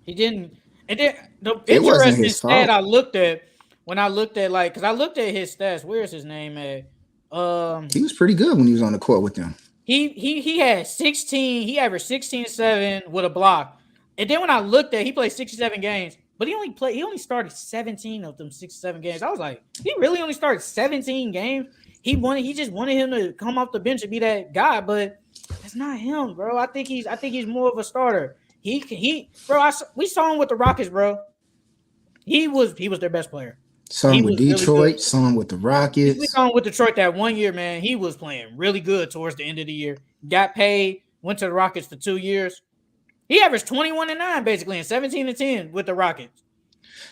he didn't. And then the interesting stat I looked at when I looked at because I looked at his stats. Where's his name at? He was pretty good when he was on the court with them. He had 16. He averaged 16-7 with a block. And then when I looked at, he played 67 games, but he only started 17 of them 67 games. I was like, he really only started 17 games. He just wanted him to come off the bench and be that guy, but that's not him, bro. I think he's more of a starter. Bro, we saw him with the Rockets, bro. He was their best player. Saw him with Detroit, really saw him with the Rockets. We saw him with Detroit that 1 year, man. He was playing really good towards the end of the year. Got paid, went to the Rockets for 2 years. He averaged 21-9 basically and 17-10 with the Rockets.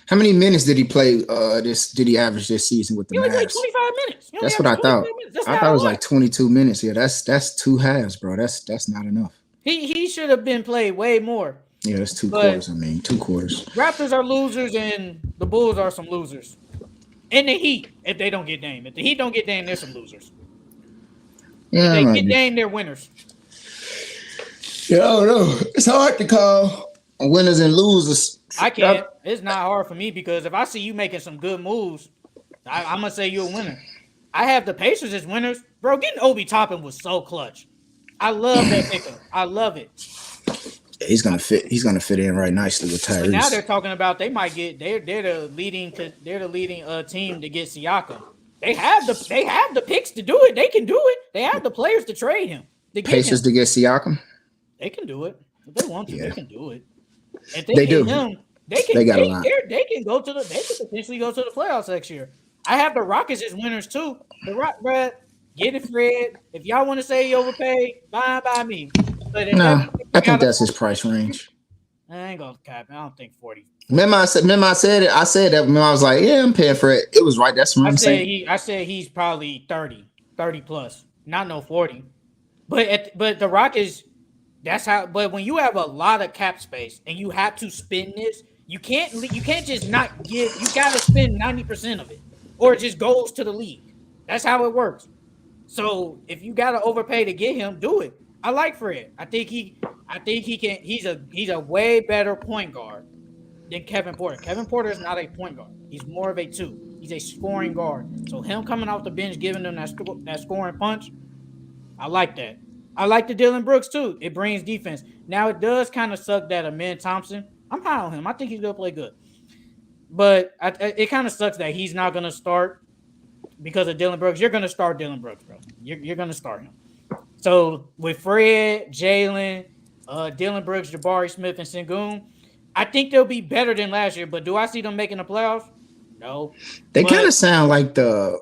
How many minutes did he play did he average this season with the Mavs? He played 25 minutes. That's what I thought. I thought it was like 22 minutes. Yeah, that's 2 halves, bro. That's not enough. He should have been played way more. Yeah, that's 2 quarters. 2 quarters. Raptors are losers and the Bulls are some losers. And the Heat, if they don't get Dame. If the Heat don't get Dame, they're some losers. Yeah, if they get Dame, they're winners. Yeah, I don't know. It's hard to call winners and losers. I can't. It's not hard for me because if I see you making some good moves, I'm going to say you're a winner. I have the Pacers as winners. Bro, getting Obi Toppin was so clutch. I love that pickup. I love it. He's gonna fit in right nicely with Tyrese. But now they're talking about they might get they're the leading team to get Siakam. They have the picks to do it. They can do it. They have the players to trade him. Pacers to get Siakam. They can do it if they want to. Yeah. They can do it. If they do. They can potentially go to the playoffs next year. I have the Rockets as winners too. Brad, get it, Fred. If y'all want to say he overpaid, fine by me. But no, I think that's his price range. I ain't gonna cap. I don't think 40. Remember I said it. I said that when I was like, yeah, I'm paying for it. It was right. That's what I'm saying. I said he's probably 30 plus, not no 40. But the Rockets, that's how. But when you have a lot of cap space and you have to spend this, you can't just not give. You got to spend 90% of it, or it just goes to the league. That's how it works. So if you got to overpay to get him, do it. I like Fred. I think he can. He's a way better point guard than Kevin Porter. Kevin Porter is not a point guard. He's more of a 2. He's a scoring guard. So him coming off the bench, giving them that scoring punch, I like that. I like the Dillon Brooks too. It brings defense. Now it does kind of suck that Amen Thompson. I'm high on him. I think he's gonna play good, but it kind of sucks that he's not gonna start because of Dillon Brooks. You're gonna start Dillon Brooks, bro. You're gonna start him. So with Fred, Jalen, Dillon Brooks, Jabari Smith, and Sengun, I think they'll be better than last year. But do I see them making the playoffs? No. They kind of sound like the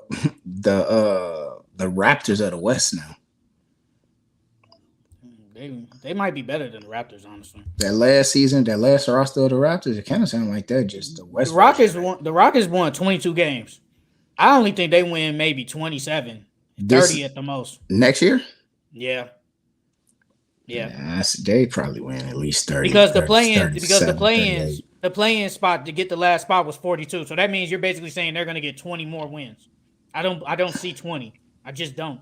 Raptors of the West now. They might be better than the Raptors, honestly. That last roster of the Raptors, it kind of sounded like that. Just the West. The Rockets won 22 games. I only think they win maybe 27, 30 at the most. Next year? Yeah. They probably win at least 30. Because the play-ins The play-in spot to get the last spot was 42. So that means you're basically saying they're going to get 20 more wins. I don't see 20. I just don't.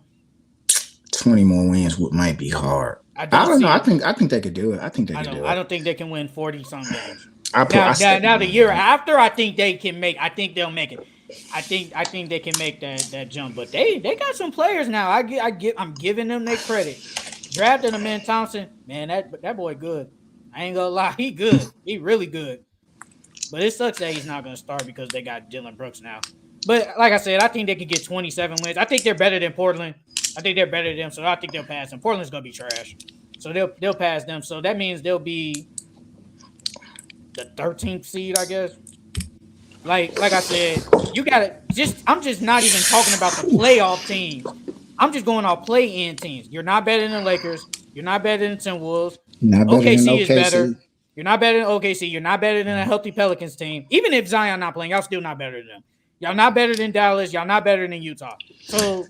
20 more wins might be hard. I don't know. I think they could do it. I think they could do it. I don't think they can win 40-some games. Now the year after, I think they can make. I think they'll make it. I think they can make that jump. But they got some players now. I'm giving them their credit. Drafting Amen Thompson, man, that boy good. I ain't gonna lie, he good. He really good. But it sucks that he's not gonna start because they got Dylan Brooks now. But like I said, I think they could get 27 wins. I think they're better than Portland. I think they're better than them, so I think they'll pass them. Portland's gonna be trash, so they'll pass them. So that means they'll be the 13th seed, I guess. Like I said, you gotta I'm just not even talking about the playoff team. I'm just going off play-in teams. You're not better than the Lakers. You're not better than the Timberwolves. OKC is better. You're not better than OKC. You're not better than a healthy Pelicans team. Even if Zion not playing, y'all still not better than them. Y'all not better than Dallas. Y'all not better than Utah. So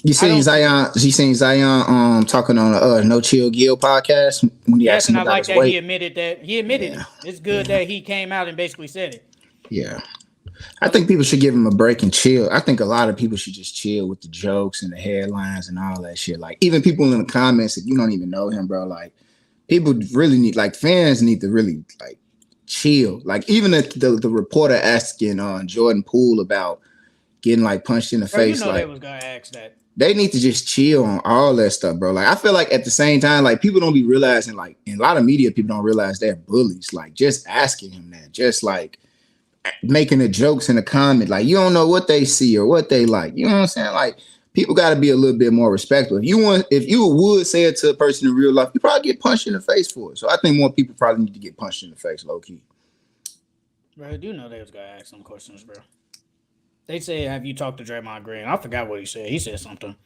you seen Zion? You seen Zion talking on a No Chill Gill podcast when he asked him about his weight? He admitted it. It's good that he came out and basically said it. Yeah. I think people should give him a break and chill. I think a lot of people should just chill with the jokes and the headlines and all that shit. Like, even people in the comments that you don't even know him, bro. Like, people really need, like, fans need to really, like, chill. Like, even the reporter asking Jordan Poole about getting, like, punched in the face. You know, like, they was gonna ask that. They need to just chill on all that stuff, bro. Like, I feel like at the same time, like, people don't be realizing, like, in a lot of media, people don't realize they're bullies. Like, just asking him that, just like making the jokes in the comment, like, you don't know what they see or what they like. You know what I'm saying? Like, people got to be a little bit more respectful. If you would say it to a person in real life, you probably get punched in the face for it. So I think more people probably need to get punched in the face, low key. Bro, I do know they was gonna ask some questions, bro. They say, "Have you talked to Draymond Green?" I forgot what he said. He said something.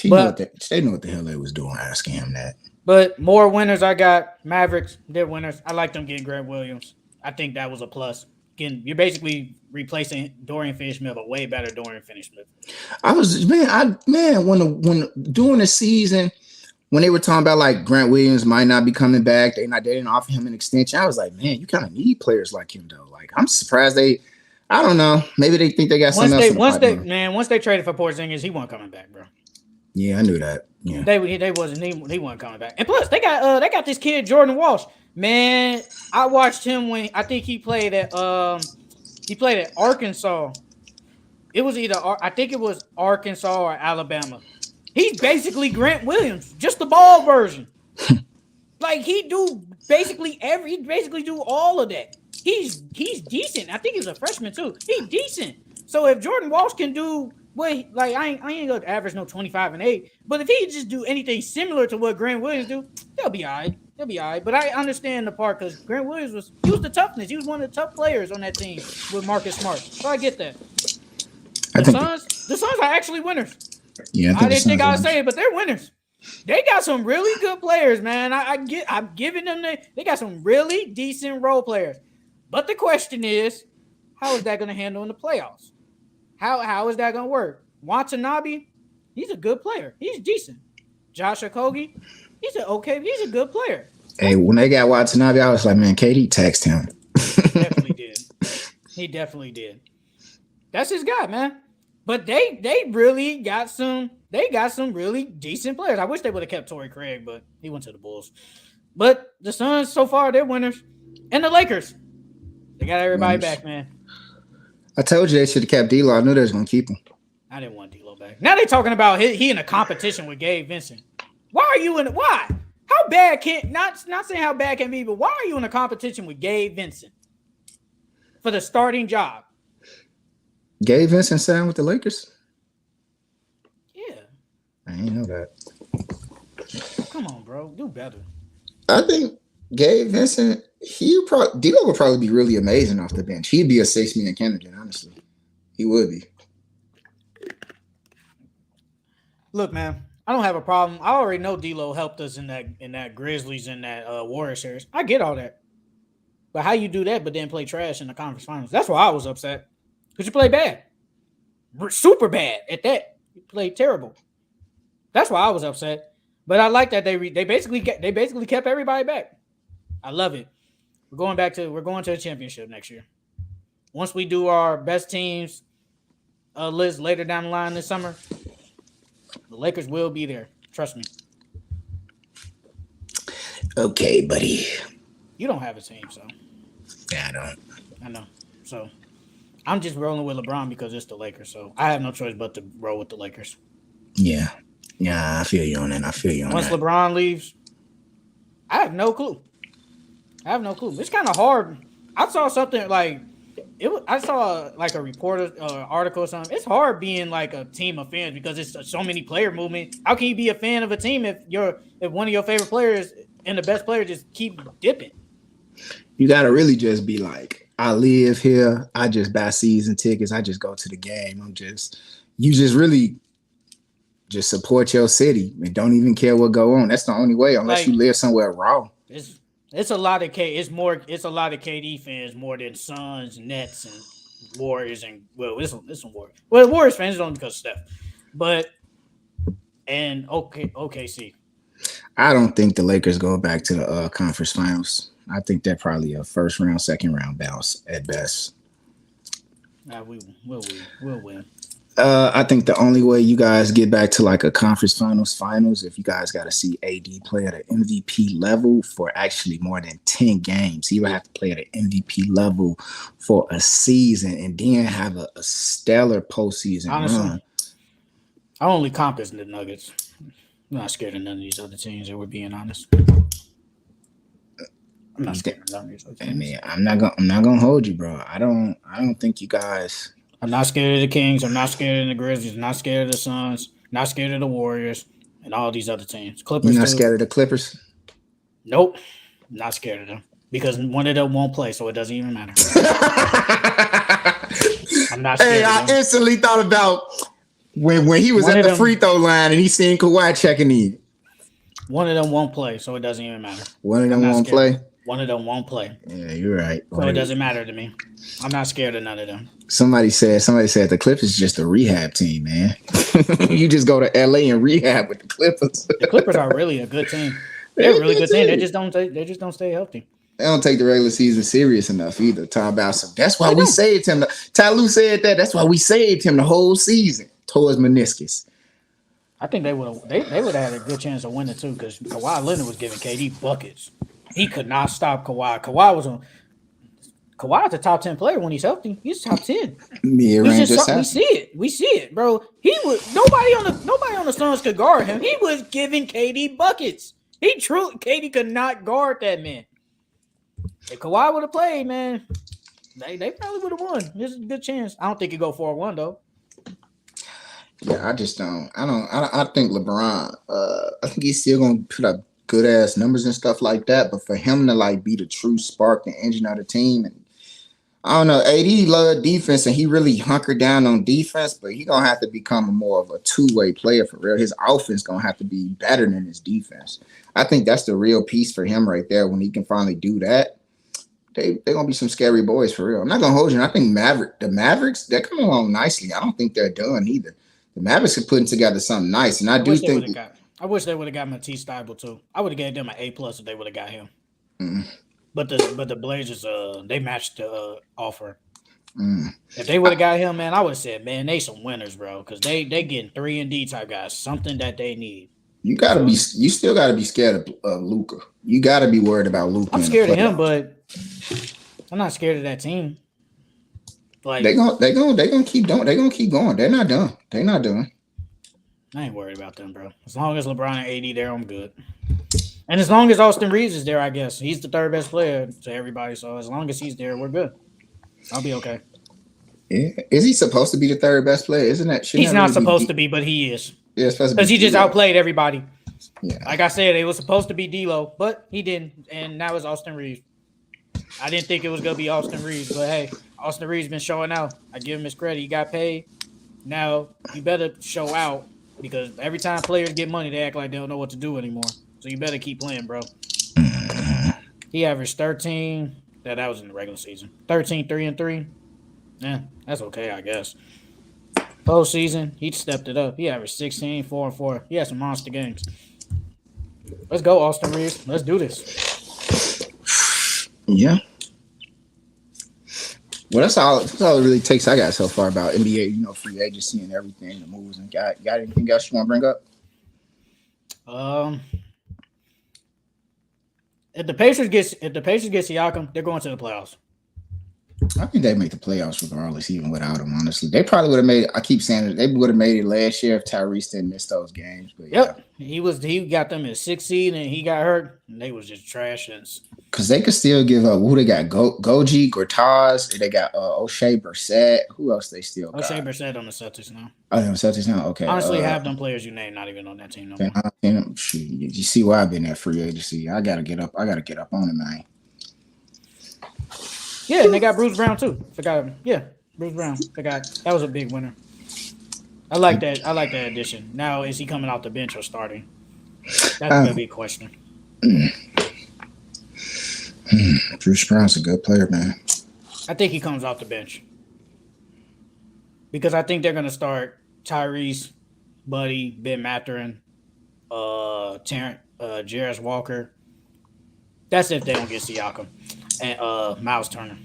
They know what the hell they was doing asking him that. But more winners I got. Mavericks, they're winners. I like them getting Grant Williams. I think that was a plus. Again, you're basically replacing Dorian Finney-Smith, a way better Dorian Finney-Smith. When during the season, when they were talking about like Grant Williams might not be coming back, they didn't offer him an extension. I was like, man, you kind of need players like him though. Like, I'm surprised I don't know. Maybe they think they got something else. Once they traded for Porzingis, he wasn't coming back, bro. Yeah, I knew that. Yeah, he wasn't coming back. And plus, they got this kid Jordan Walsh. Man, I watched him when I think he played at Arkansas. It was I think it was Arkansas or Alabama. He's basically Grant Williams, just the ball version. Like, he basically do all of that. He's decent. I think he's a freshman too. He's decent. So if Jordan Walsh can do I ain't gonna average no 25 and 8, but if he just do anything similar to what Grant Williams do, they'll be all right. But I understand the part because Grant Williams was the toughness. He was one of the tough players on that team with Marcus Smart. So I get that. The Suns are actually winners. Yeah, I didn't think I would say it, but they're winners. They got some really good players, man. I'm giving them they got some really decent role players. But the question is, how is that going to handle in the playoffs? How is that going to work? Watanabe, he's a good player. He's decent. Josh Okogie, he's a good player. Hey, when they got Watanabe, I was like, man, KD text him. He definitely did. That's his guy, man. But they really got some really decent players. I wish they would have kept Torrey Craig, but he went to the Bulls. But the Suns, so far, they're winners. And the Lakers, they got everybody back, man. I told you they should have kept D'Lo. I knew they was going to keep him. I didn't want D'Lo back. Now they're talking about he in a competition with Gabe Vincent. Why are you in it? Why? How bad can not saying how bad can be, but why are you in a competition with Gabe Vincent for the starting job? Gabe Vincent signed with the Lakers? Yeah. I didn't know that. Come on, bro. Do better. I think Gabe Vincent, D'Lo would probably be really amazing off the bench. He'd be a 6-man candidate, honestly. He would be. Look, man, I don't have a problem. I already know D'Lo helped us in that Grizzlies and that Warriors series. I get all that. But how you do that but then play trash in the conference finals? That's why I was upset. Because you play bad. Super bad at that. You played terrible. That's why I was upset. But I like that they basically kept everybody back. I love it. we're going to a championship next year. Once we do our best teams list later down the line this summer, the Lakers will be there. Trust me. Okay, buddy. You don't have a team, so. Yeah, I don't. I know. So I'm just rolling with LeBron because it's the Lakers. So I have no choice but to roll with the Lakers. Yeah. Yeah, I feel you on that. Once LeBron leaves, I have no clue. It's kind of hard. I saw something like I saw like a reporter article or something. It's hard being like a team of fans because it's so many player movement. How can you be a fan of a team if one of your favorite players and the best player just keep dipping? You gotta really just be like, I live here. I just buy season tickets. I just go to the game. You just really just support your city and don't even care what go on. That's the only way, unless you live somewhere raw. It's a lot of it's a lot of KD fans more than Suns, Nets, and Warriors, and it's some Warriors. Well, Warriors fans only because of Steph, but and OKC. I don't think the Lakers go back to the conference finals. I think they're probably a first round, second round bounce at best. We'll win. I think the only way you guys get back to like a conference finals if you guys got to see AD play at an MVP level for actually more than 10 games. He would have to play at an MVP level for a season and then have a stellar postseason run. I only comp is the Nuggets. I'm not scared of none of these other teams, if we're being honest. I'm not scared of none of these other teams. I mean, I'm not gonna hold you, bro. I don't think you guys. I'm not scared of the Kings. I'm not scared of the Grizzlies. I'm not scared of the Suns. Not scared of the Warriors and all these other teams. Clippers. You're not scared of the Clippers? Nope. Not scared of them because one of them won't play, so it doesn't even matter. I'm not scared. Hey, I instantly thought about when he was at the free throw line and he seen Kawhi checking in. One of them won't play, so it doesn't even matter. One of them won't play? One of them won't play. Yeah, you're right. So it doesn't matter to me. I'm not scared of none of them. Somebody said the Clippers is just a rehab team, man. You just go to LA and rehab with the Clippers. The Clippers are really a good team. They're a really good team. They just don't stay healthy. They don't take the regular season serious enough either. Talk about some. That's why we saved him. Ty Lue said that. That's why we saved him the whole season towards meniscus. I think they would have had a good chance of winning too because Kawhi Leonard was giving KD buckets. He could not stop Kawhi. Kawhi's a top 10 player when he's healthy. He's top 10. We see it, bro. Nobody on the Suns could guard him. He was giving KD buckets. KD could not guard that man. If Kawhi would have played, man, they probably would have won. There's a good chance. I don't think it go 4-1 though. Yeah, I just don't. I think LeBron. I think he's still gonna put up good ass numbers and stuff like that. But for him to like be the true spark, the engine of the team, and I don't know, AD loved defense and he really hunkered down on defense, but he gonna have to become more of a two-way player for real. His offense gonna have to be better than his defense. I think that's the real piece for him right there. When he can finally do that, they're gonna be some scary boys for real. I'm not gonna hold you. I think the Mavericks, they're coming along nicely. I don't think they're done either. The Mavericks are putting together something nice, and I wish they would have got Matisse Thybulle too. I would have gave them an A+ if they would have got him. Mm. But the Blazers, they matched the offer. Mm. If they would have got him, man, I would have said, man, they some winners, bro, because they getting 3-and-D type guys, something that they need. You still gotta be scared of Luka. You gotta be worried about Luka. I'm scared of him, but I'm not scared of that team. Like they gonna keep doing. They gonna keep going. They're not done. They're not done. I ain't worried about them, bro. As long as LeBron and AD there, I'm good. And as long as Austin Reeves is there, I guess he's the third best player to everybody. So as long as he's there, we're good. I'll be okay. Yeah, is he supposed to be the third best player? Isn't that? He's not supposed to be, but he is. Yeah, because he just outplayed everybody. Yeah. Like I said, it was supposed to be D'Lo, but he didn't, and now it's Austin Reeves. I didn't think it was gonna be Austin Reeves, but hey, Austin Reeves been showing out. I give him his credit. He got paid. Now you better show out because every time players get money, they act like they don't know what to do anymore. So you better keep playing, bro. He averaged 13. That was in the regular season. 13, 3-and-3. Yeah, that's okay, I guess. Postseason, he stepped it up. He averaged 16, 4-4. He had some monster games. Let's go, Austin Reeves. Let's do this. Yeah. Well, that's all. That's all it really takes. I got so far about NBA. Free agency and everything, the moves and got anything else you want to bring up? Um, if the Pacers get Siakam, they're going to the playoffs. I think they make the playoffs regardless, even without him. Honestly, they probably would have made it. I keep saying it. They would have made it last year if Tyrese didn't miss those games. But yeah, Yep, he got them at 6 seed and he got hurt, and they was just trash. because they could still give up. Who they got? Goji, Gortaz. They got O'Shea Brissett. Who else they still got? O'Shea Brissett on the Celtics now. Oh, them Celtics now. Okay. Honestly, half them players you named not even on that team no more. Shoot, you see why I've been at free agency. I gotta get up. I gotta get up on it, man. Yeah, and they got Bruce Brown too. Forgot him. Yeah, Bruce Brown. That was a big winner. I like that. I like that addition. Now, is he coming off the bench or starting? That's gonna be a question. Bruce Brown's a good player, man. I think he comes off the bench because I think they're gonna start Tyrese, Buddy, Ben Mathurin, Terrence, Jarris Walker. That's if they don't get Siakam and Miles Turner.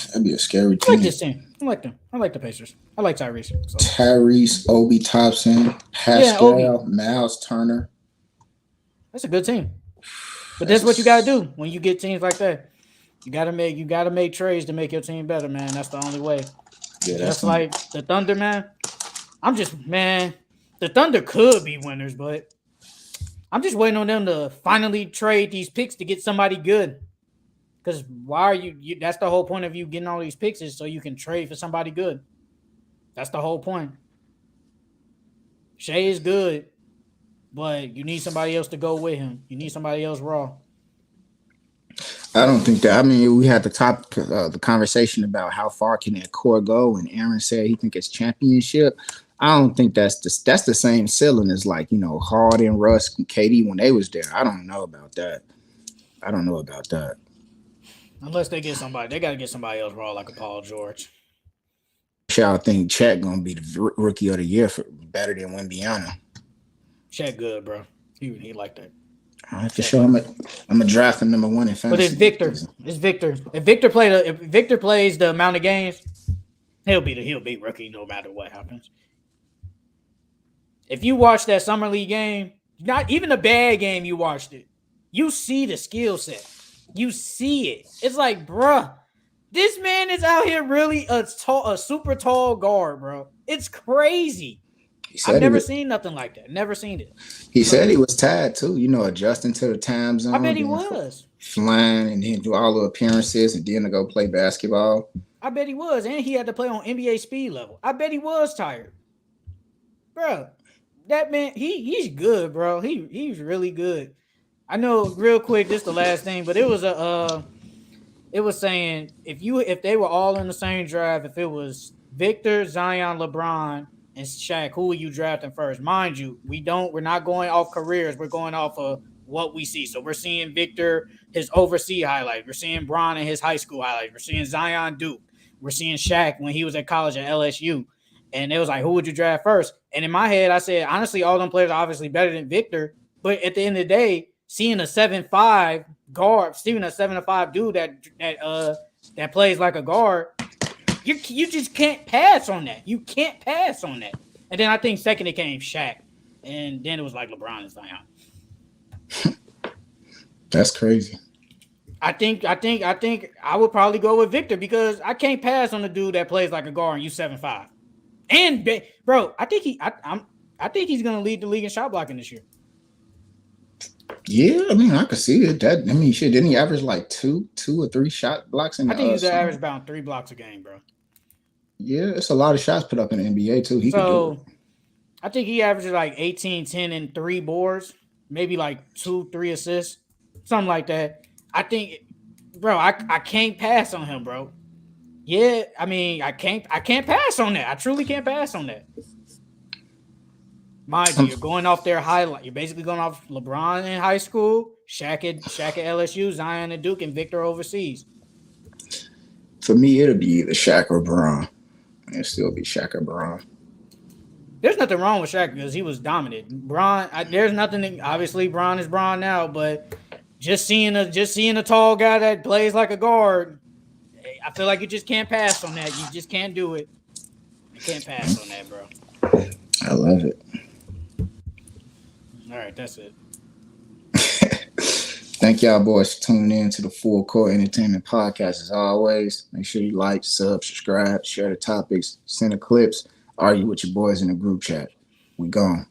That'd be a scary team. I like this team. I like them. I like the Pacers. I like Tyrese. So. Tyrese, Obi Toppin, Pascal, Miles Turner. That's a good team. But that's what you gotta do when you get teams like that. You gotta make trades to make your team better, man. That's the only way. Yeah, that's like the Thunder, man. The Thunder could be winners, but I'm just waiting on them to finally trade these picks to get somebody good. Because why are you? That's the whole point of you getting all these picks is so you can trade for somebody good. That's the whole point. Shea is good, but you need somebody else to go with him. You need somebody else raw. I don't think that. I mean, we had the conversation about how far can that core go, and Aaron said he think it's championship. I don't think that's the same ceiling as like Harden, Russ, and KD when they was there. I don't know about that. Unless they get somebody, they got to get somebody else raw like a Paul George. I think Chet gonna be the rookie of the year for better than Wembyana. Chet good, bro. He like that. I have to show him. I'm a draft him number 1 in fantasy. But it's Victor. It's Victor. If Victor plays the amount of games, he'll be rookie no matter what happens. If you watch that summer league game, not even a bad game, you watched it. You see the skill set. You see it. It's like, bruh, this man is out here really a super tall guard, bro. It's crazy. I've never seen nothing like that. Never seen it. He said he was tired too, adjusting to the time zone. I bet he was. Flying and then do all the appearances and then to go play basketball. I bet he was. And he had to play on NBA speed level. I bet he was tired. Bro, that man, he's good, bro. He's really good. I know real quick, this is the last thing, but it was saying if they were all in the same draft, if it was Victor, Zion, LeBron, and Shaq, who are you drafting first? Mind you, we're not going off careers, we're going off of what we see. So we're seeing Victor, his overseas highlights, we're seeing Bron in his high school highlights, we're seeing Zion Duke, we're seeing Shaq when he was at college at LSU. And it was like, who would you draft first? And in my head, I said, honestly, all them players are obviously better than Victor. But at the end of the day, seeing a 7'5" guard, seeing a 7'5" dude that plays like a guard, you just can't pass on that. You can't pass on that. And then I think second it came Shaq, and then it was like LeBron and Zion. That's crazy. I think I would probably go with Victor because I can't pass on the dude that plays like a guard and you 7'5". And bro, I think he's gonna lead the league in shot blocking this year. Yeah, I mean, I could see it. Shit, didn't he average like two or three shot blocks in? I think he's average about 3 blocks a game, bro. Yeah, it's a lot of shots put up in the NBA too. He could do it. I think he averages like 18, 10, and 3 boards, maybe like 2-3 assists, something like that. I think, bro, I can't pass on him, bro. Yeah, I mean, I can't pass on that. I truly can't pass on that. Mind you, you're going off their highlight. You're basically going off LeBron in high school, Shaq at LSU, Zion at Duke, and Victor overseas. For me, it'll be either Shaq or Bron. It'll still be Shaq or Bron. There's nothing wrong with Shaq because he was dominant. Bron, there's nothing. Obviously, Bron is Bron now, but just seeing a tall guy that plays like a guard, I feel like you just can't pass on that. You just can't do it. You can't pass on that, bro. I love it. All right, that's it. Thank y'all boys for tuning in to the Full Court Entertainment Podcast. As always, make sure you like, subscribe, share the topics, send the clips, argue with your boys in the group chat. We gone.